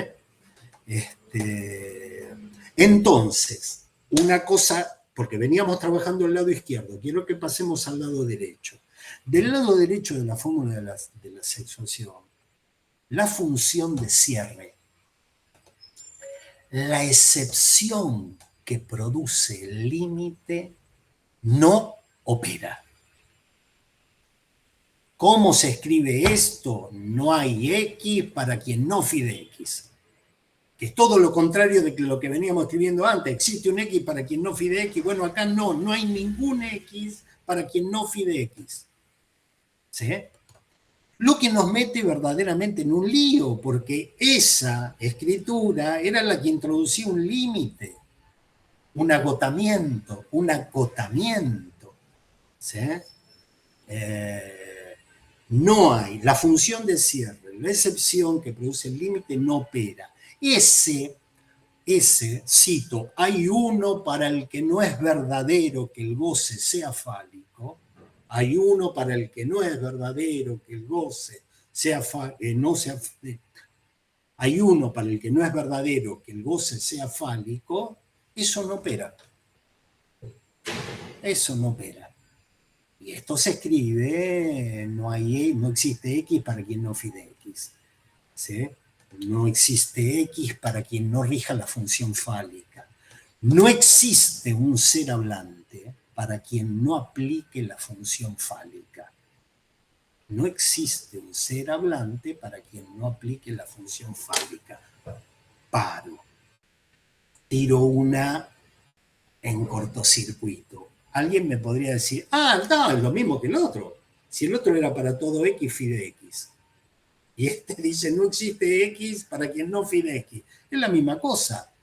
Entonces, una cosa, porque veníamos trabajando al lado izquierdo, quiero que pasemos al lado derecho. Del lado derecho de la fórmula de la sexuación, la función de cierre, la excepción que produce el límite no opera. ¿Cómo se escribe esto? No hay X para quien no fide X. Que es todo lo contrario de lo que veníamos escribiendo antes. Existe un X para quien no fide X. Bueno, acá no hay ningún X para quien no fide X. ¿Sí? Lo que nos mete verdaderamente en un lío, porque esa escritura era la que introducía un límite, un acotamiento. ¿Sí? No hay, la función de cierre, la excepción que produce el límite no opera. Ese, cito, hay uno para el que no es verdadero que el goce sea fálico, hay uno para el que no es verdadero que el goce sea no sea, hay uno para el que no es verdadero que el goce sea fálico, eso no opera. Eso no opera. Y esto se escribe, no existe X para quien no fide X. ¿Sí? No existe X para quien no rija la función fálica. No existe un ser hablante para quien no aplique la función fálica. No existe un ser hablante para quien no aplique la función fálica. Paro. Tiro una en cortocircuito. Alguien me podría decir, no, es lo mismo que el otro. Si el otro era para todo X, fide X. Y este dice, no existe X para quien no fide X. Es la misma cosa.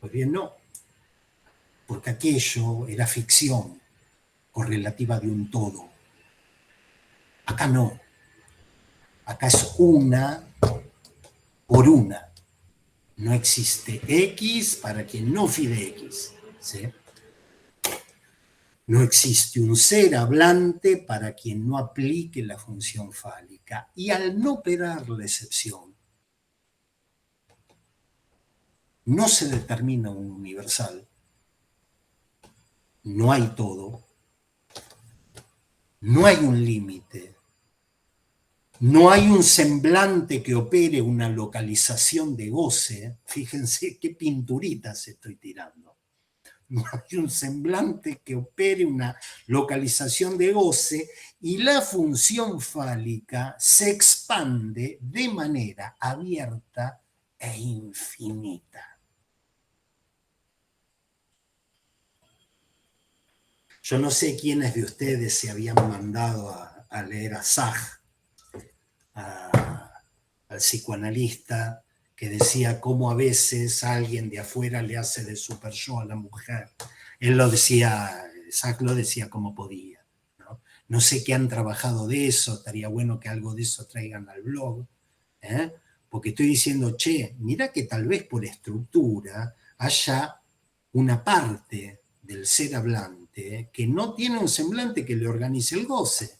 Pues bien, no. Porque aquello era ficción correlativa de un todo. Acá no. Acá es una por una. No existe X para quien no fide X. ¿Sí? No existe un ser hablante para quien no aplique la función fálica. Y al no operar la excepción, no se determina un universal, no hay todo, no hay un límite, no hay un semblante que opere una localización de goce. Fíjense qué pinturitas estoy tirando. No hay un semblante que opere una localización de goce y la función fálica se expande de manera abierta e infinita. Yo no sé quiénes de ustedes se habían mandado a leer a Sartre, al psicoanalista, que decía cómo a veces alguien de afuera le hace de super yo a la mujer. Él lo decía, Sartre lo decía como podía. No sé qué han trabajado de eso, estaría bueno que algo de eso traigan al blog, ¿eh? Porque estoy diciendo, che, mira que tal vez por estructura haya una parte del ser hablante que no tiene un semblante que le organice el goce.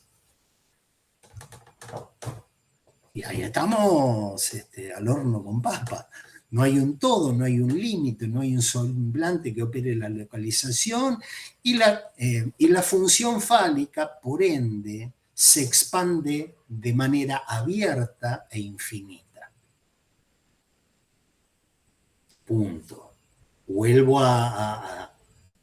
Y ahí estamos al horno con papa. No hay un todo, no hay un límite, no hay un semblante que opere la localización y la función fálica, por ende, se expande de manera abierta e infinita. Punto. Vuelvo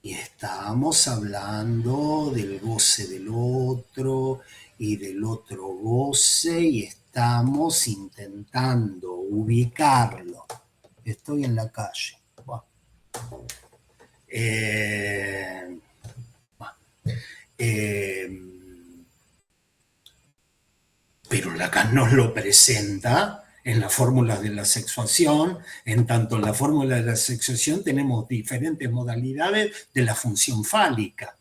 y estamos hablando del goce del otro y del otro goce y estamos intentando ubicarlo. Estoy en la calle. Bueno. Pero Lacan nos lo presenta en las fórmulas de la sexuación. En tanto en la fórmula de la sexuación tenemos diferentes modalidades de la función fálica.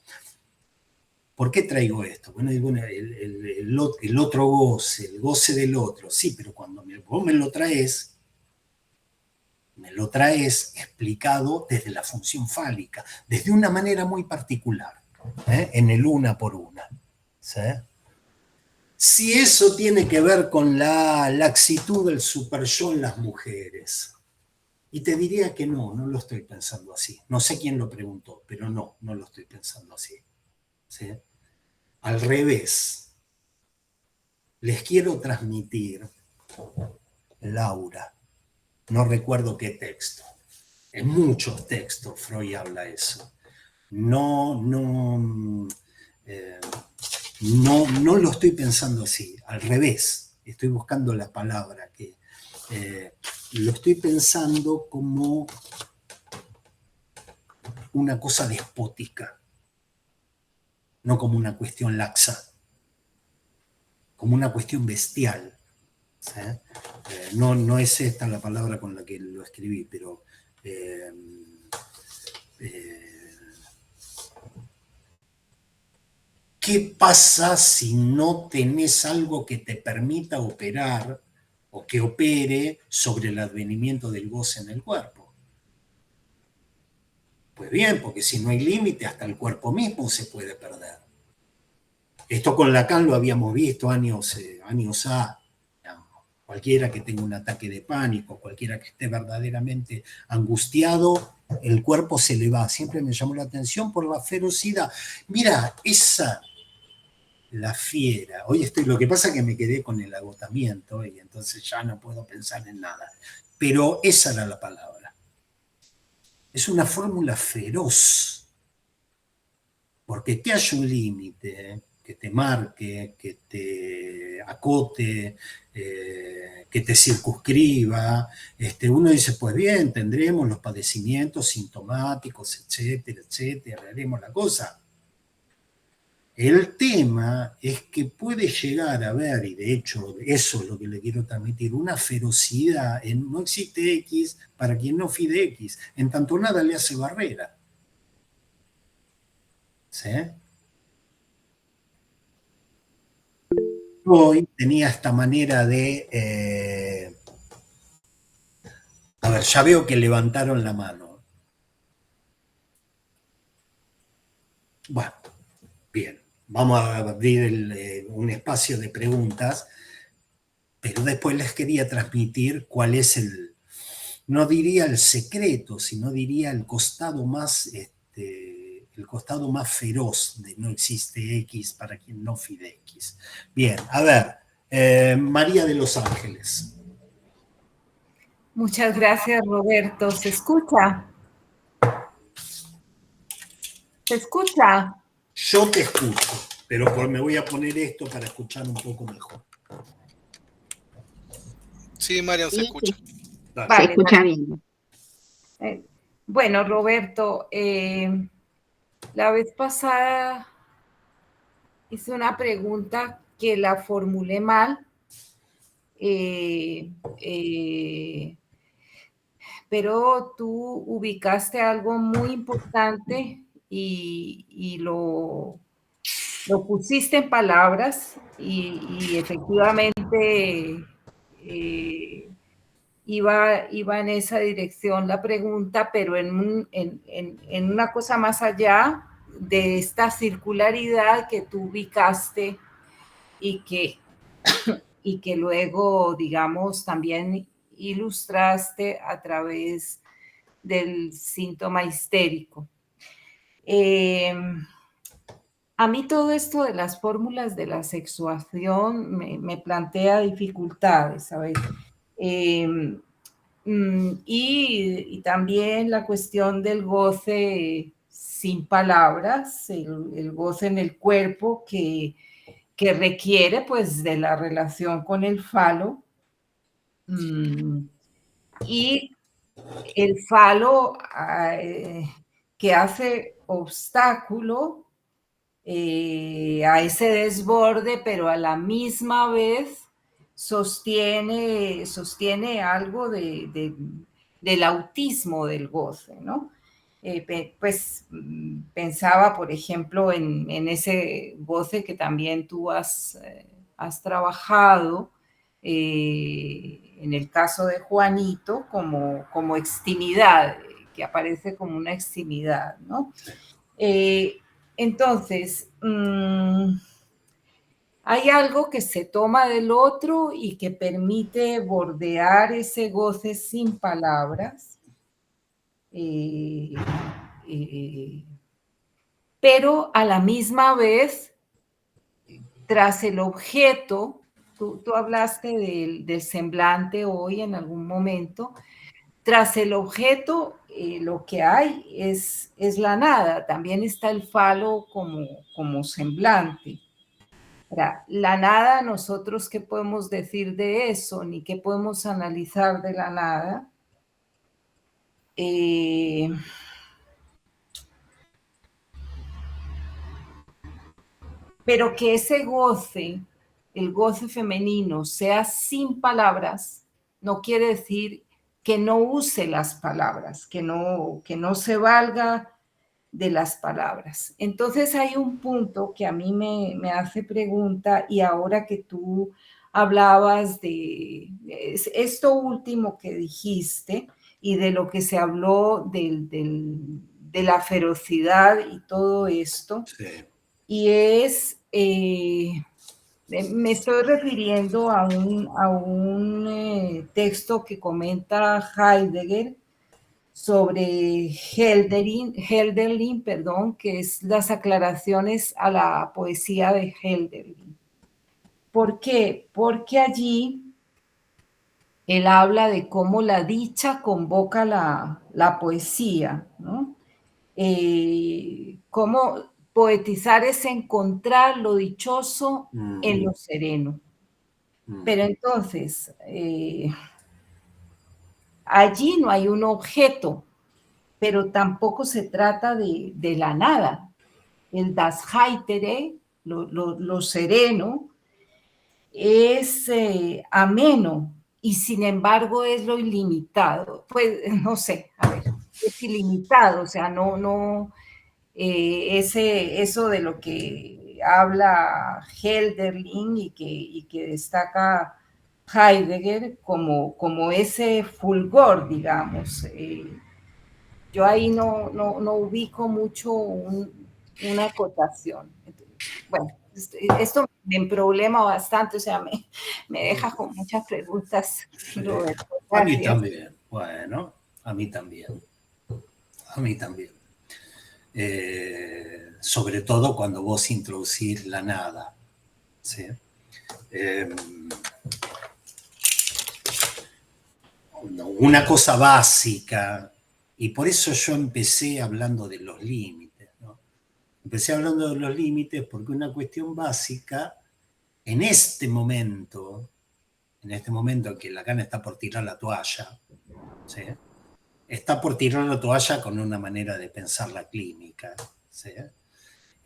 ¿Por qué traigo esto? Bueno, el otro goce, el goce del otro, sí, pero cuando vos me lo traes explicado desde la función fálica, desde una manera muy particular, en el una por una. ¿Sí? Si eso tiene que ver con la laxitud del super-yo en las mujeres. Y te diría que no lo estoy pensando así. No sé quién lo preguntó, pero no lo estoy pensando así. ¿Sí? Al revés, les quiero transmitir, Laura, no recuerdo qué texto, en muchos textos Freud habla eso. No lo estoy pensando así, al revés, estoy buscando la palabra que lo estoy pensando como una cosa despótica, no como una cuestión laxa. como una cuestión bestial. ¿Sí? No, no es esta la palabra con la que lo escribí, pero eh, ¿qué pasa si no tenés algo que te permita operar o que opere sobre el advenimiento del goce en el cuerpo? Pues bien, porque si no hay límite, hasta el cuerpo mismo se puede perder. Esto con Lacan lo habíamos visto años A. Cualquiera que tenga un ataque de pánico, cualquiera que esté verdaderamente angustiado, el cuerpo se le va. Siempre me llamó la atención por la ferocidad. Mira, esa, la fiera. Hoy estoy, lo que pasa es que me quedé con el agotamiento y entonces ya no puedo pensar en nada. Pero esa era la palabra. Es una fórmula feroz, porque que haya un límite, que te marque, que te acote, que te circunscriba. Uno dice, pues bien, tendremos los padecimientos sintomáticos, etcétera, etcétera, haremos la cosa. El tema es que puede llegar a haber, y de hecho eso es lo que le quiero transmitir, una ferocidad en no existe X para quien no fide X, en tanto nada le hace barrera. ¿Sí? Hoy tenía esta manera de, a ver, ya veo que levantaron la mano. Bueno, bien, vamos a abrir un espacio de preguntas, pero después les quería transmitir cuál es no diría el secreto, sino diría el costado más feroz de no existe X para quien no fide X. Bien, a ver, María de los Ángeles. Muchas gracias, Roberto. ¿Se escucha? ¿Se escucha? Yo te escucho, pero me voy a poner esto para escuchar un poco mejor. Sí, Marian, se escucha. Vale, se escucha bien. Bueno, Roberto, la vez pasada hice una pregunta que la formulé mal, pero tú ubicaste algo muy importante y lo pusiste en palabras y efectivamente iba en esa dirección la pregunta, pero en una cosa más allá de esta circularidad que tú ubicaste y que luego, digamos, también ilustraste a través del síntoma histérico. A mí todo esto de las fórmulas de la sexuación me plantea dificultades, ¿sabes? Y también la cuestión del goce sin palabras, el goce en el cuerpo que requiere pues de la relación con el falo. Y el falo que hace obstáculo a ese desborde, pero a la misma vez sostiene algo del autismo del goce, ¿no? Pues pensaba, por ejemplo, en ese goce que también tú has trabajado, en el caso de Juanito, como extimidad, que aparece como una extimidad, ¿no? Entonces, hay algo que se toma del otro y que permite bordear ese goce sin palabras, pero a la misma vez, tras el objeto, tú hablaste del semblante hoy en algún momento, tras el objeto, lo que hay es la nada. También está el falo como semblante. La nada, nosotros qué podemos decir de eso, ni qué podemos analizar de la nada. Pero que ese goce el goce femenino sea sin palabras, no quiere decir que no use las palabras, que no se valga de las palabras. Entonces hay un punto que a mí me hace pregunta, y ahora que tú hablabas de esto último que dijiste y de lo que se habló de la ferocidad y todo esto, Sí. y es, me estoy refiriendo a un texto que comenta Heidegger sobre Hölderlin, perdón, que es las aclaraciones a la poesía de Hölderlin. ¿Por qué? Porque allí él habla de cómo la dicha convoca la poesía, ¿no? Cómo poetizar es encontrar lo dichoso en lo sereno. Pero entonces, allí no hay un objeto, pero tampoco se trata de la nada. El Das Heitere, lo sereno, es ameno y sin embargo es lo ilimitado. Pues no sé, a ver, es ilimitado, o sea, eso de lo que habla Hölderlin y que destaca Heidegger como ese fulgor, digamos. Yo ahí no ubico mucho una acotación. Bueno, esto me problema bastante, o sea, me deja con muchas preguntas, Sí. Roberto. A mí Gracias. también. Bueno, a mí también. A mí también. Sobre todo cuando vos introducís la nada. ¿Sí? Una cosa básica, y por eso yo empecé hablando de los límites, ¿no? Empecé hablando de los límites porque una cuestión básica, en este momento que Lacan está por tirar la toalla, ¿sí? Está por tirar la toalla con una manera de pensar la clínica, ¿sí?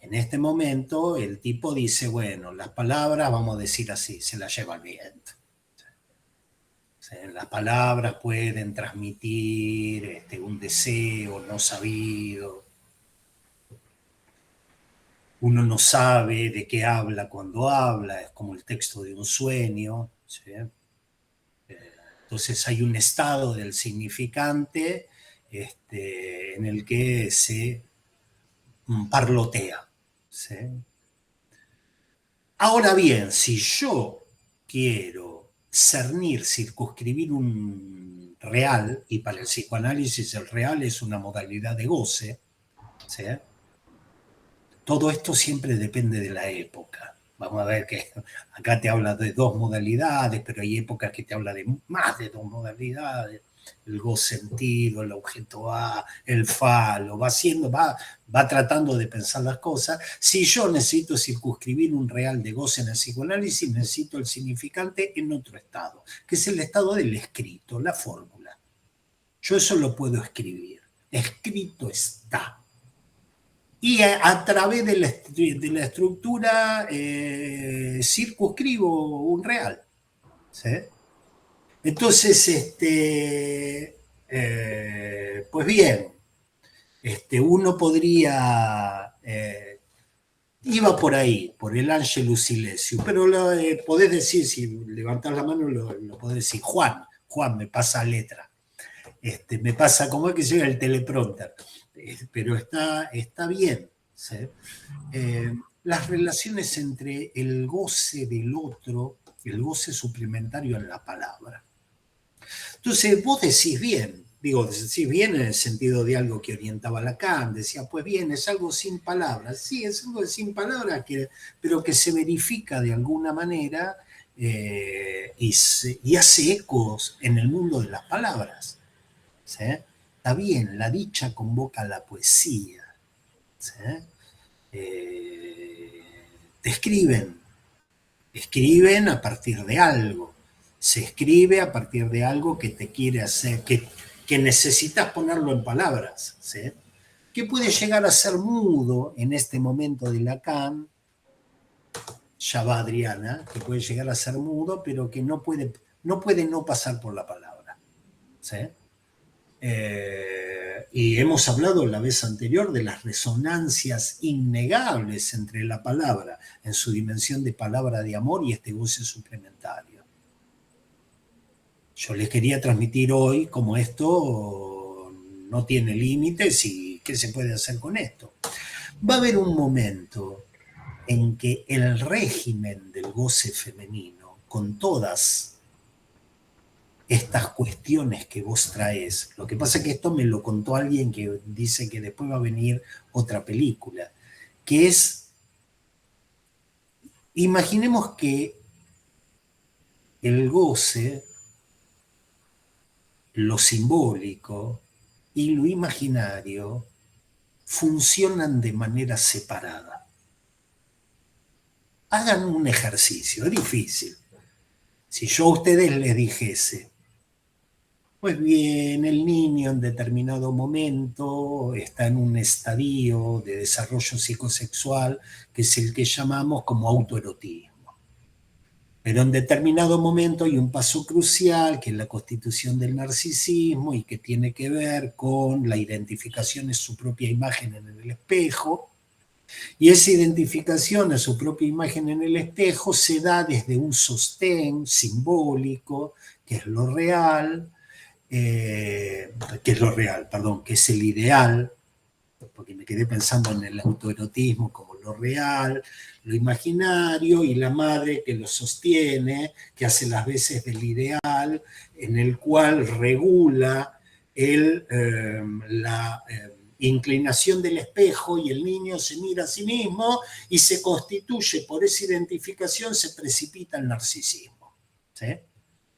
En este momento el tipo dice, bueno, las palabras, vamos a decir así, se las lleva el viento. Las palabras pueden transmitir un deseo no sabido. Uno no sabe de qué habla cuando habla, es como el texto de un sueño. ¿Sí? Entonces hay un estado del significante en el que se parlotea. ¿Sí? Ahora bien, si yo quiero cernir, circunscribir un real, y para el psicoanálisis el real es una modalidad de goce, ¿sí? Todo esto siempre depende de la época. Vamos a ver que acá te habla de dos modalidades, pero hay épocas que te habla de más de dos modalidades. El goce sentido, el objeto A, el falo, va tratando de pensar las cosas. Si yo necesito circunscribir un real de goce en el psicoanálisis, necesito el significante en otro estado, que es el estado del escrito, la fórmula. Yo eso lo puedo escribir. Escrito está. Y a través de la estructura circunscribo un real. ¿Sí? Entonces, pues bien, uno podría, iba por ahí, por el Angelus Silesius, pero podés decir, si levantás la mano, lo podés decir, Juan, me pasa letra. Me pasa, como es que llega el teleprompter, pero está bien. ¿Sí? Las relaciones entre el goce del otro, el goce suplementario en la palabra. Entonces, vos decís bien en el sentido de algo que orientaba Lacan, decía, pues bien, es algo sin palabras. Sí, es algo sin palabras, pero que se verifica de alguna manera y hace ecos en el mundo de las palabras. ¿Sí? Está bien, la dicha convoca la poesía. ¿Sí? Te escriben a partir de algo, se escribe a partir de algo que te quiere hacer, que necesitas ponerlo en palabras, ¿sí? Que puede llegar a ser mudo en este momento de Lacan, ya va Adriana, que puede llegar a ser mudo, pero que no puede no pasar por la palabra. ¿Sí? Y hemos hablado la vez anterior de las resonancias innegables entre la palabra en su dimensión de palabra de amor y este goce suplementario. Yo les quería transmitir hoy cómo esto no tiene límites y qué se puede hacer con esto. Va a haber un momento en que el régimen del goce femenino, con todas estas cuestiones que vos traes, lo que pasa es que esto me lo contó alguien que dice que después va a venir otra película, que es, imaginemos que el goce, lo simbólico y lo imaginario funcionan de manera separada. Hagan un ejercicio, es difícil. Si yo a ustedes les dijese, pues bien, el niño en determinado momento está en un estadio de desarrollo psicosexual que es el que llamamos como autoerotismo. Pero en determinado momento hay un paso crucial que es la constitución del narcisismo y que tiene que ver con la identificación de su propia imagen en el espejo. Y esa identificación de su propia imagen en el espejo se da desde un sostén simbólico, que es lo real, que es el ideal, porque me quedé pensando en el autoerotismo como lo real, lo imaginario, y la madre que lo sostiene, que hace las veces del ideal, en el cual regula la inclinación del espejo y el niño se mira a sí mismo y se constituye por esa identificación, se precipita el narcisismo. ¿Sí?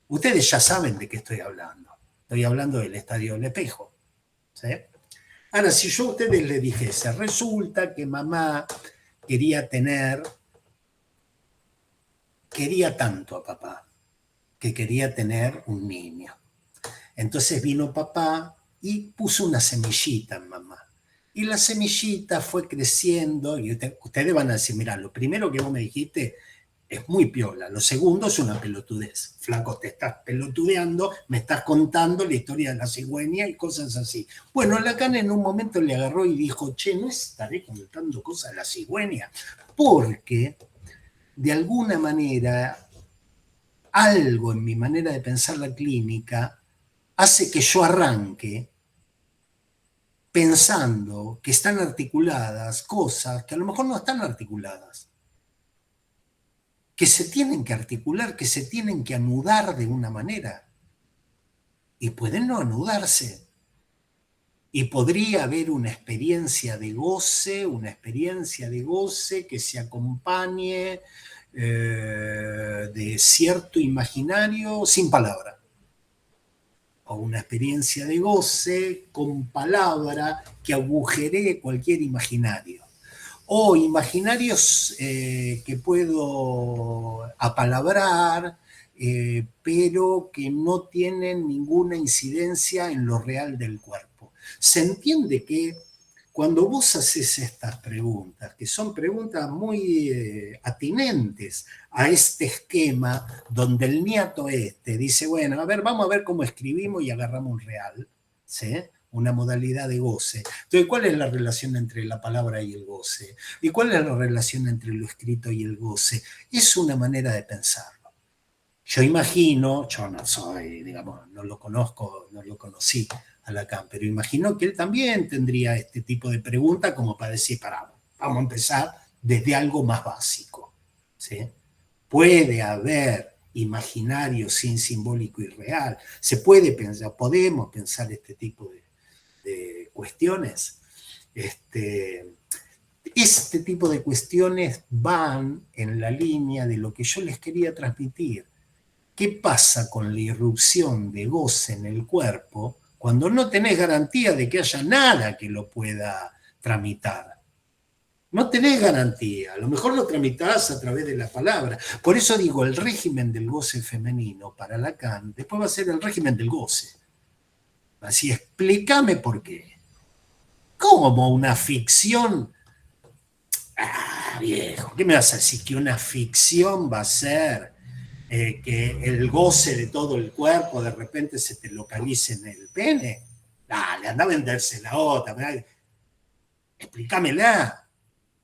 Ustedes ya saben de qué estoy hablando. Estoy hablando del estadio del espejo. ¿Sí? Ahora, si yo a ustedes les dijese, resulta que mamá quería tanto a papá, que quería tener un niño. Entonces vino papá y puso una semillita en mamá. Y la semillita fue creciendo, y ustedes van a decir, mira, lo primero que vos me dijiste es muy piola, lo segundo es una pelotudez. Flaco, te estás pelotudeando, me estás contando la historia de la cigüeña y cosas así. Bueno, Lacan en un momento le agarró y dijo, che, no estaré contando cosas de la cigüeña, porque de alguna manera algo en mi manera de pensar la clínica hace que yo arranque pensando que están articuladas cosas que a lo mejor no están articuladas, que se tienen que articular, que se tienen que anudar de una manera, y pueden no anudarse. Y podría haber una experiencia de goce que se acompañe de cierto imaginario sin palabra, o una experiencia de goce con palabra que agujeree cualquier imaginario, o imaginarios que puedo apalabrar, pero que no tienen ninguna incidencia en lo real del cuerpo. Se entiende que cuando vos haces estas preguntas, que son preguntas muy atinentes a este esquema donde el niato dice, bueno, a ver, vamos a ver cómo escribimos y agarramos un real, ¿sí? Una modalidad de goce. Entonces, ¿cuál es la relación entre la palabra y el goce? ¿Y cuál es la relación entre lo escrito y el goce? Es una manera de pensarlo. Yo imagino, yo no soy, digamos, no lo conozco, no lo conocí a Lacan, pero imagino que él también tendría este tipo de pregunta como para decir, vamos a empezar desde algo más básico. ¿Sí? Puede haber imaginario sin simbólico y real. Se puede pensar, podemos pensar este tipo de cuestiones. Este tipo de cuestiones van en la línea de lo que yo les quería transmitir. ¿Qué pasa con la irrupción de goce en el cuerpo cuando no tenés garantía de que haya nada que lo pueda tramitar? No tenés garantía, a lo mejor lo tramitás a través de la palabra. Por eso digo, el régimen del goce femenino para Lacan después va a ser el régimen del goce. Así, explícame por qué. ¿Cómo una ficción? Ah, viejo, ¿qué me vas a decir? ¿Que una ficción va a ser que el goce de todo el cuerpo de repente se te localice en el pene? Dale, anda a venderse la otra. Explícamela,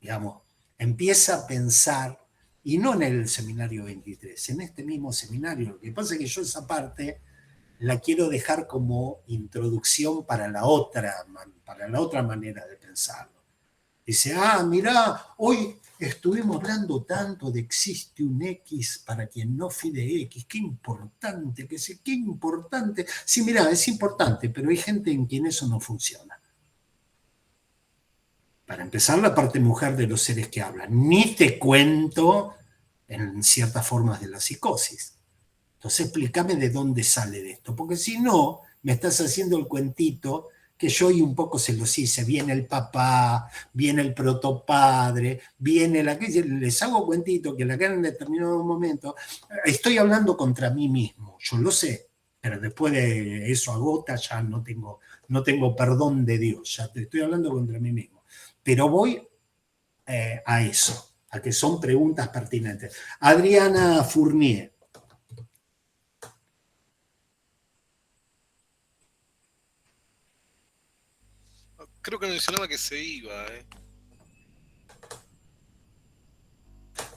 digamos. Empieza a pensar, y no en el seminario 23, en este mismo seminario. Lo que pasa es que yo esa parte la quiero dejar como introducción para la otra manera de pensarlo. Dice, mirá, hoy estuvimos hablando tanto de existe un X para quien no fide X, qué importante, qué importante. Sí, mirá, es importante, pero hay gente en quien eso no funciona. Para empezar, la parte mujer de los seres que hablan. Ni te cuento en ciertas formas de la psicosis. Entonces explícame de dónde sale de esto, porque si no, me estás haciendo el cuentito que yo y un poco se los hice. Viene el papá, viene el protopadre, viene la que les hago cuentito que la que en determinado momento estoy hablando contra mí mismo, yo lo sé, pero después de eso agota, ya no tengo perdón de Dios, ya te estoy hablando contra mí mismo. Pero voy a eso, a que son preguntas pertinentes. Adriana Fournier. Creo que mencionaba que se iba,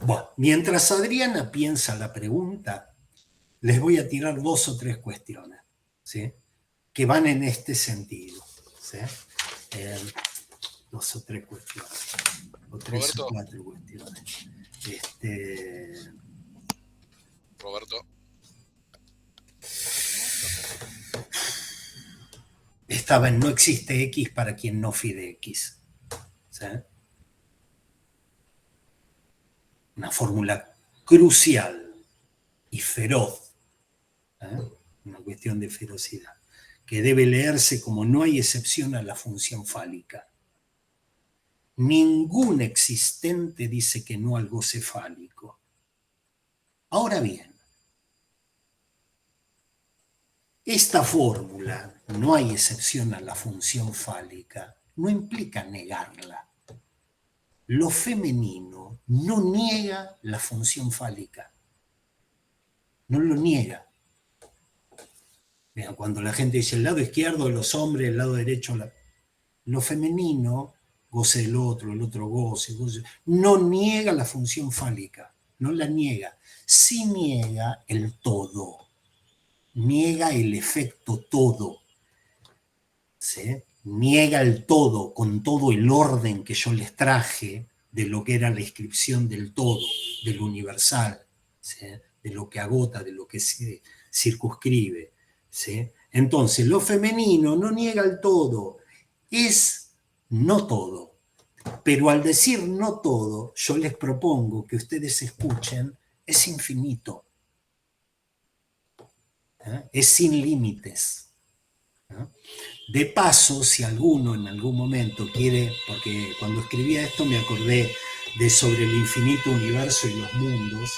Bueno, mientras Adriana piensa la pregunta, les voy a tirar 2 o 3 cuestiones, ¿sí? Que van en este sentido, ¿sí? 2 o 3 cuestiones, o 3 o 4 cuestiones. Roberto. Estaba en no existe X para quien no fide X, ¿sí? Una fórmula crucial y feroz, ¿eh? Una cuestión de ferocidad, que debe leerse como no hay excepción a la función fálica. Ningún existente dice que no al goce fálico. Ahora bien, esta fórmula, no hay excepción a la función fálica, no implica negarla. Lo femenino no niega la función fálica, no lo niega. Mira, cuando la gente dice el lado izquierdo de los hombres, el lado derecho, lo femenino, goce del otro, el otro goce, no niega la función fálica, no la niega, sí niega el todo, niega el efecto todo, ¿sí? Niega el todo con todo el orden que yo les traje de lo que era la descripción del todo, del universal, ¿sí? De lo que agota, de lo que se circunscribe, ¿sí? Entonces, lo femenino no niega el todo, es no todo. Pero al decir no todo, yo les propongo que ustedes escuchen, es infinito, ¿eh? Es sin límites. ¿Eh? De paso, si alguno en algún momento quiere, porque cuando escribía esto me acordé de Sobre el infinito universo y los mundos,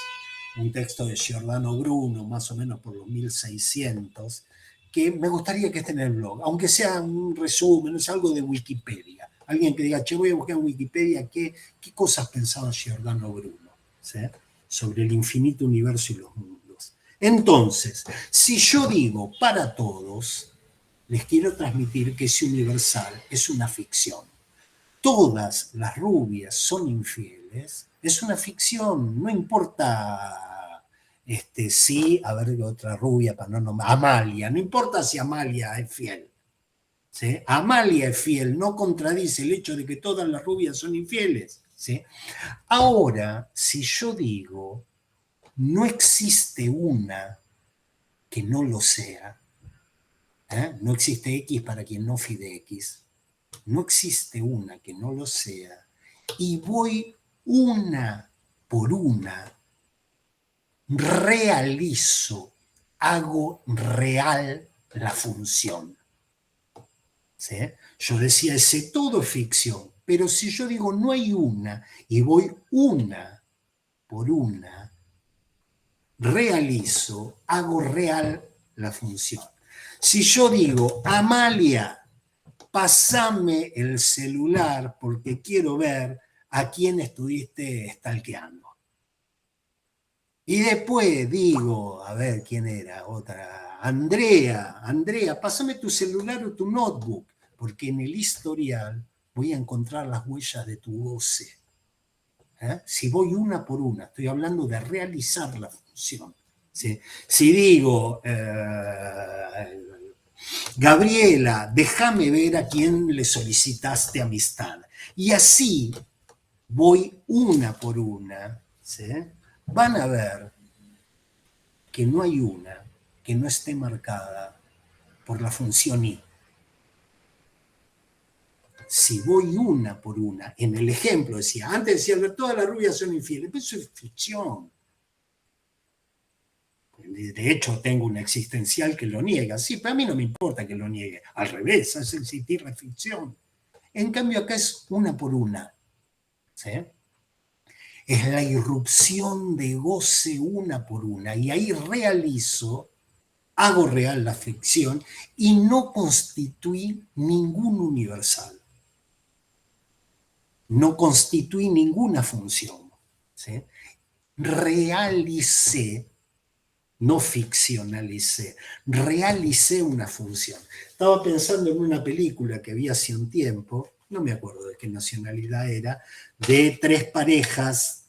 un texto de Giordano Bruno, más o menos por los 1600, que me gustaría que esté en el blog, aunque sea un resumen, es algo de Wikipedia. Alguien que diga, che, voy a buscar en Wikipedia qué cosas pensaba Giordano Bruno, ¿sí? Sobre el infinito universo y los mundos. Entonces, si yo digo para todos, les quiero transmitir que ese universal es una ficción. Todas las rubias son infieles, es una ficción, no importa si, a ver otra rubia para no nombrar, Amalia, no importa si Amalia es fiel. ¿Sí? Amalia es fiel, no contradice el hecho de que todas las rubias son infieles. ¿Sí? Ahora, si yo digo, no existe una que no lo sea, no existe X para quien no fide X, no existe una que no lo sea, y voy una por una, realizo, hago real la función. ¿Sí? Yo decía, ese todo es ficción, pero si yo digo no hay una y voy una por una, realizo, hago real la función. Si yo digo, Amalia, pasame el celular porque quiero ver a quién estuviste stalkeando. Y después digo, a ver, ¿quién era? Otra, Andrea, pásame tu celular o tu notebook, porque en el historial voy a encontrar las huellas de tu goce. Si voy una por una, estoy hablando de realizar la función. ¿Sí? Si digo, Gabriela, déjame ver a quién le solicitaste amistad. Y así voy una por una, ¿sí? Van a ver que no hay una que no esté marcada por la función I. Si voy una por una, en el ejemplo decía, antes decía, todas las rubias son infieles, pero eso es ficción. De hecho, tengo una existencial que lo niega. Sí, pero a mí no me importa que lo niegue. Al revés, hace existir la ficción. En cambio, acá es una por una. ¿Sí? Es la irrupción de goce una por una. Y ahí realizo, hago real la ficción y no constituí ningún universal. No constituí ninguna función. ¿Sí? Realicé, no ficcionalicé, realicé una función. Estaba pensando en una película que vi hace un tiempo, no me acuerdo de qué nacionalidad era, de 3 parejas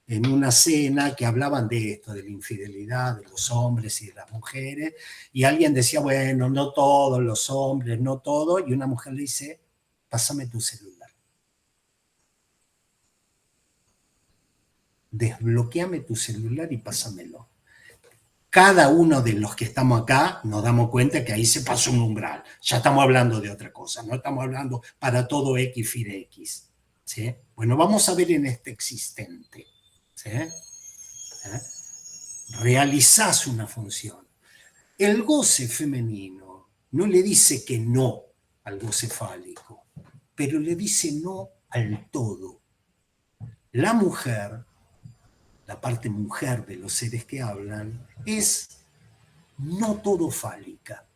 en una cena que hablaban de esto, de la infidelidad de los hombres y de las mujeres, y alguien decía, bueno, no todos los hombres, no todos, y una mujer le dice, pásame tu celular. Desbloqueame tu celular y pásamelo. Cada uno de los que estamos acá nos damos cuenta que ahí se pasó un umbral. Ya estamos hablando de otra cosa, no estamos hablando para todo X phi de X. ¿Sí? Bueno, vamos a ver en este existente. ¿Sí? Realizás una función. El goce femenino no le dice que no al goce fálico, pero le dice no al todo. La mujer, la parte mujer de los seres que hablan, es no todo fálica.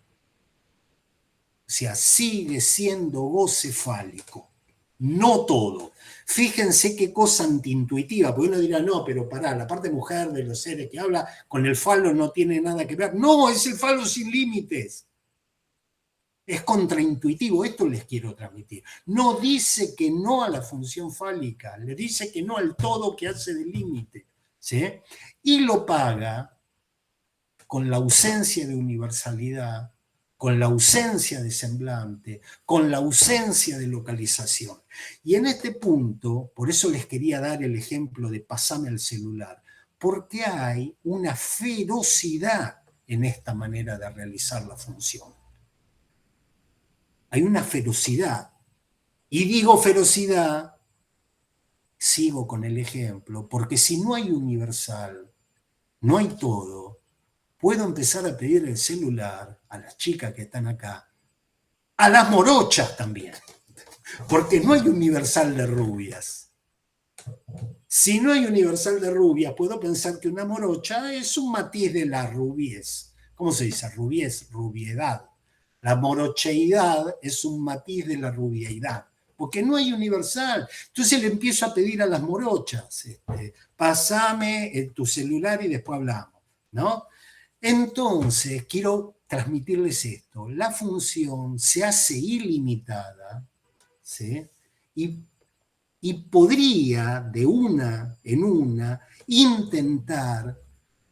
O sea, sigue siendo goce fálico. No todo. Fíjense qué cosa antiintuitiva, porque uno dirá, no, pero pará, la parte mujer de los seres que habla con el falo no tiene nada que ver. No, es el falo sin límites. Es contraintuitivo, esto les quiero transmitir. No dice que no a la función fálica, le dice que no al todo que hace de límite. ¿Sí? Y lo paga con la ausencia de universalidad, con la ausencia de semblante, con la ausencia de localización. Y en este punto, por eso les quería dar el ejemplo de pasame el celular, porque hay una ferocidad en esta manera de realizar la función. Hay una ferocidad. Y digo ferocidad, sigo con el ejemplo, porque si no hay universal, no hay todo, puedo empezar a pedir el celular a las chicas que están acá, a las morochas también, porque no hay universal de rubias. Si no hay universal de rubias, puedo pensar que una morocha es un matiz de la rubiez. ¿Cómo se dice? Rubiez, rubiedad. La morocheidad es un matiz de la rubiedad, porque no hay universal. Entonces le empiezo a pedir a las morochas, pasame tu celular y después hablamos, ¿no? Entonces, quiero transmitirles esto. La función se hace ilimitada, ¿sí? Y podría, de una en una, intentar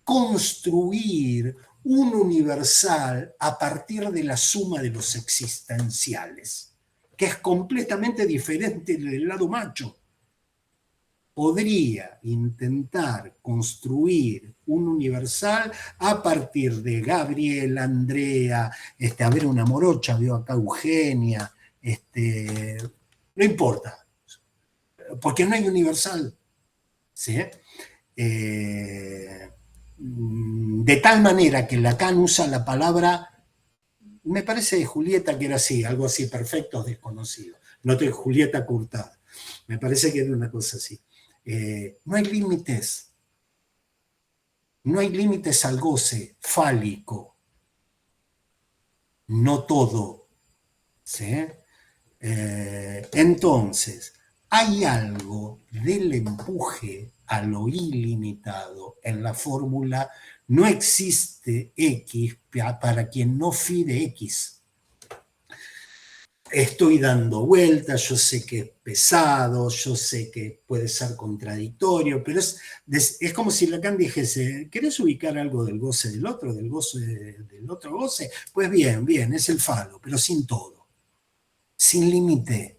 construir un universal a partir de la suma de los existenciales, que es completamente diferente del lado macho. Podría intentar construir un universal a partir de Gabriel, Andrea, a ver, una morocha, veo acá Eugenia, no importa, porque no hay universal. ¿Sí? De tal manera que Lacan usa la palabra, me parece de Julieta que era así, algo así, perfectos desconocidos, no de Julieta Curtada, me parece que era una cosa así. No hay límites. No hay límites al goce fálico. No todo. ¿Sí? Entonces, hay algo del empuje a lo ilimitado en la fórmula no existe X para quien no fide X. Estoy dando vueltas, yo sé que es pesado, yo sé que puede ser contradictorio, pero es como si Lacan dijese, ¿querés ubicar algo del goce del otro, del goce del otro goce? Pues bien, bien, es el falo, pero sin todo, sin límite.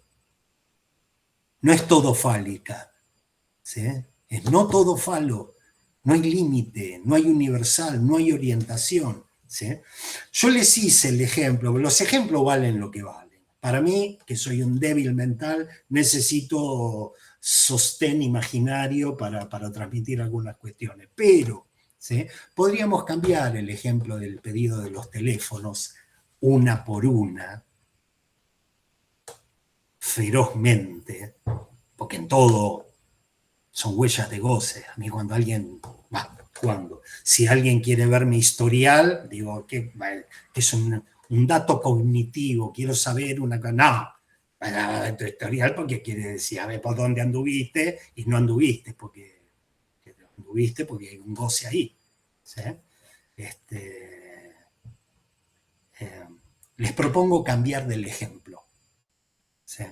No es todo fálica, ¿sí? Es no todo falo, no hay límite, no hay universal, no hay orientación, ¿sí? Yo les hice el ejemplo, los ejemplos valen lo que valen. Para mí, que soy un débil mental, necesito sostén imaginario para transmitir algunas cuestiones, pero ¿sí? Podríamos cambiar el ejemplo del pedido de los teléfonos una por una, ferozmente, porque en todo son huellas de goce. A mí cuando alguien, si alguien quiere ver mi historial, digo que es un dato cognitivo, quiero saber una cosa, no, para ver tu historial porque quiere decir, a ver por dónde anduviste y no anduviste, porque hay un goce ahí. ¿Sí? Les propongo cambiar del ejemplo. ¿Sí?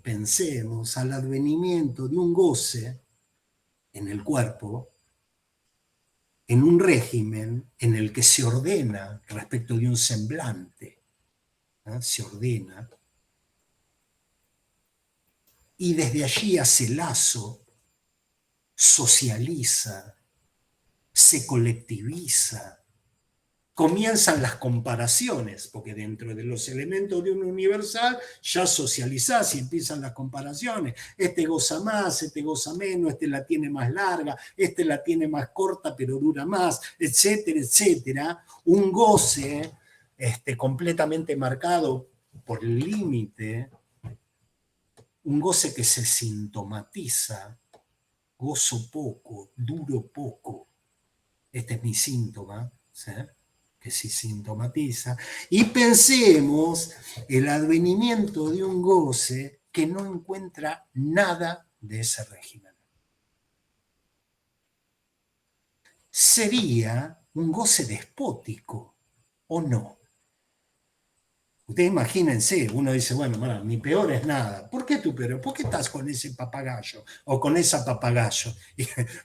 Pensemos al advenimiento de un goce en el cuerpo, en un régimen en el que se ordena respecto de un semblante, ¿no? Se ordena, y desde allí hace lazo, socializa, se colectiviza. Comienzan las comparaciones, porque dentro de los elementos de un universal ya socializás y empiezan las comparaciones. Este goza más, este goza menos, este la tiene más larga, este la tiene más corta pero dura más, etcétera, etcétera. Un goce completamente marcado por el límite, un goce que se sintomatiza, gozo poco, duro poco. Este es mi síntoma, ¿sí? Que se sintomatiza, y pensemos el advenimiento de un goce que no encuentra nada de ese régimen. Sería un goce despótico, ¿o no? Ustedes imagínense, uno dice, bueno, mi peor es nada. ¿Por qué tu peor? ¿Por qué estás con ese papagayo o con esa papagayo?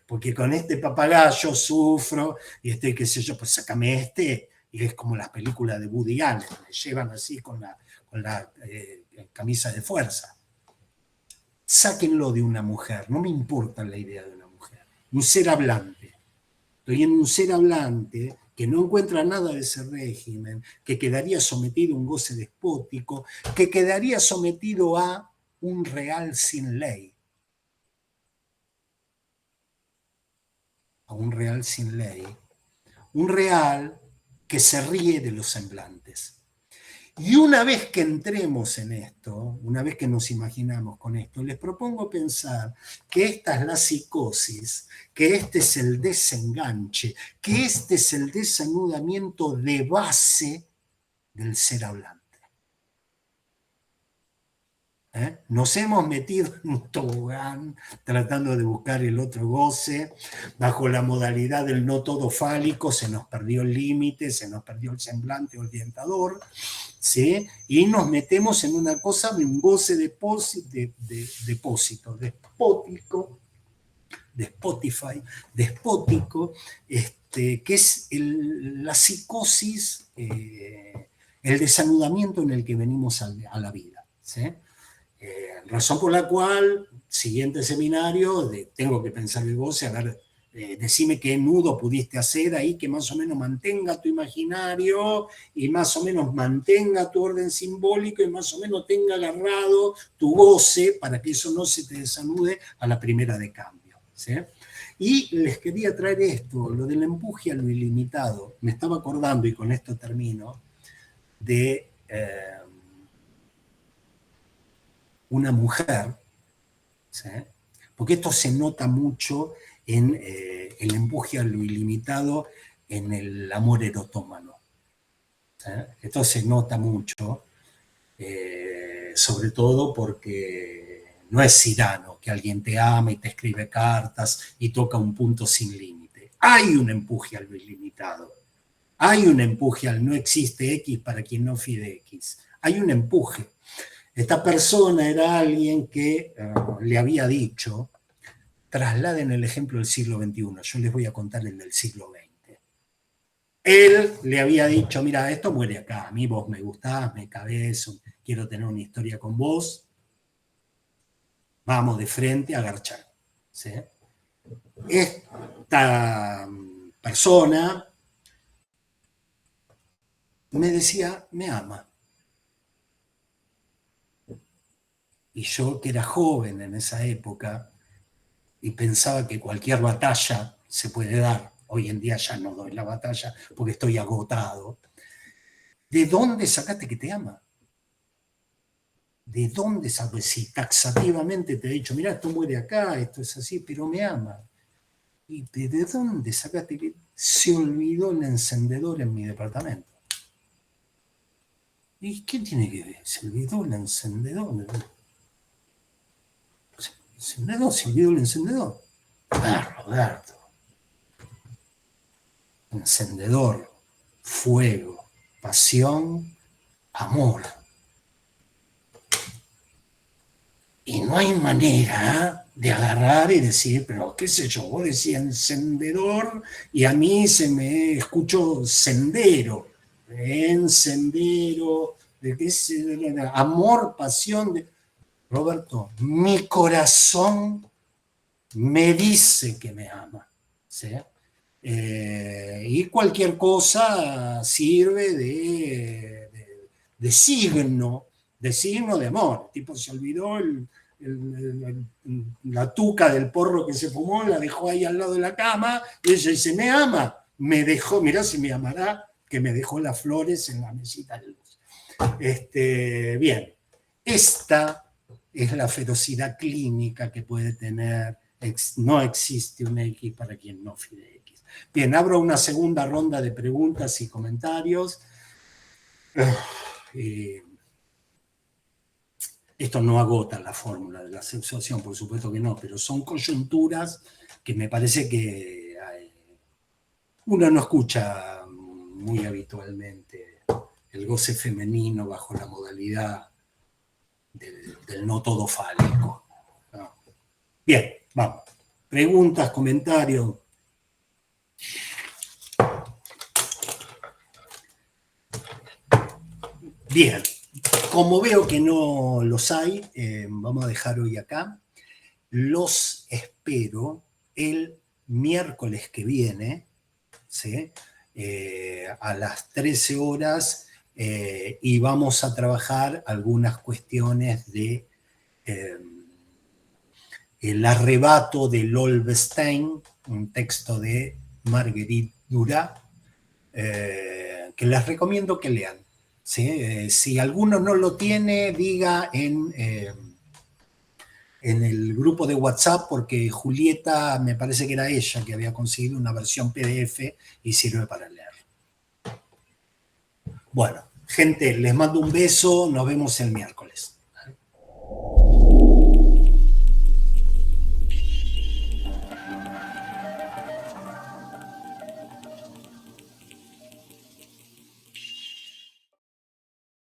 Porque con este papagayo sufro y qué sé yo, pues sácame este. Y es como las películas de Woody Allen, me llevan así con la camisa de fuerza. Sáquenlo de una mujer, no me importa la idea de una mujer. Un ser hablante. Estoy en un ser hablante que no encuentra nada de ese régimen, que quedaría sometido a un goce despótico, que quedaría sometido a un real sin ley. A un real sin ley. Un real que se ríe de los semblantes. Y una vez que entremos en esto, una vez que nos imaginamos con esto, les propongo pensar que esta es la psicosis, que este es el desenganche, que este es el desanudamiento de base del ser hablante. Nos hemos metido en un tobogán tratando de buscar el otro goce, bajo la modalidad del no todo fálico, se nos perdió el límite, se nos perdió el semblante orientador, ¿sí? Y nos metemos en una cosa de un goce despótico, que es la psicosis, el desanudamiento en el que venimos a la vida, ¿sí? Razón por la cual, siguiente seminario, tengo que pensar el goce, a ver, decime qué nudo pudiste hacer ahí que más o menos mantenga tu imaginario y más o menos mantenga tu orden simbólico y más o menos tenga agarrado tu goce para que eso no se te desanude a la primera de cambio, ¿sí? Y les quería traer esto, lo del empuje a lo ilimitado. Me estaba acordando, y con esto termino, de una mujer, ¿sí? Porque esto se nota mucho en el empuje a lo ilimitado en el amor erotómano. ¿Sí? Esto se nota mucho, sobre todo porque no es Cyrano, que alguien te ama y te escribe cartas y toca un punto sin límite. Hay un empuje a lo ilimitado. Hay un empuje al no existe X para quien no fide X. Hay un empuje. Esta persona era alguien que le había dicho, trasladen el ejemplo del siglo XXI, yo les voy a contar el del siglo XX. Él le había dicho, mira, esto muere acá, a mí vos me gustás, me cabés, quiero tener una historia con vos, vamos de frente a garchar. ¿Sí? Esta persona me decía, me ama. Y yo, que era joven en esa época, y pensaba que cualquier batalla se puede dar, hoy en día ya no doy la batalla porque estoy agotado. ¿De dónde sacaste que te ama? ¿De dónde sabes? Si taxativamente te he dicho, mira, esto muere acá, esto es así, pero me ama. ¿Y de dónde sacaste que se olvidó el encendedor en mi departamento? ¿Y qué tiene que ver? ¿Se olvidó el encendedor? ¿Se olvidó el encendedor? Ah, Roberto. Encendedor, fuego, pasión, amor. Y no hay manera de agarrar y decir, pero qué sé yo, vos decías encendedor y a mí se me escuchó sendero, encendero, amor, pasión. Roberto, mi corazón me dice que me ama. ¿Sí? Y cualquier cosa sirve de signo de amor. El tipo se olvidó la tuca del porro que se fumó, la dejó ahí al lado de la cama, y ella dice, me ama, me dejó, mirá si me amará, que me dejó las flores en la mesita de luz. Bien, esta es la ferocidad clínica que puede tener, no existe un X para quien no fide X. Bien, abro una segunda ronda de preguntas y comentarios. Esto no agota la fórmula de la sexuación, por supuesto que no, pero son coyunturas que me parece que uno no escucha muy habitualmente el goce femenino bajo la modalidad del no todo fálico. ¿No? Bien, vamos. Preguntas, comentarios. Bien. Como veo que no los hay, vamos a dejar hoy acá. Los espero el miércoles que viene, ¿sí? A las 13 horas, y vamos a trabajar algunas cuestiones de el arrebato de Lolbestein, un texto de Marguerite Duras, que les recomiendo que lean. ¿Sí? Si alguno no lo tiene, diga en el grupo de WhatsApp, porque Julieta, me parece que era ella que había conseguido una versión PDF y sirve para leer. Bueno, gente, les mando un beso, nos vemos el miércoles.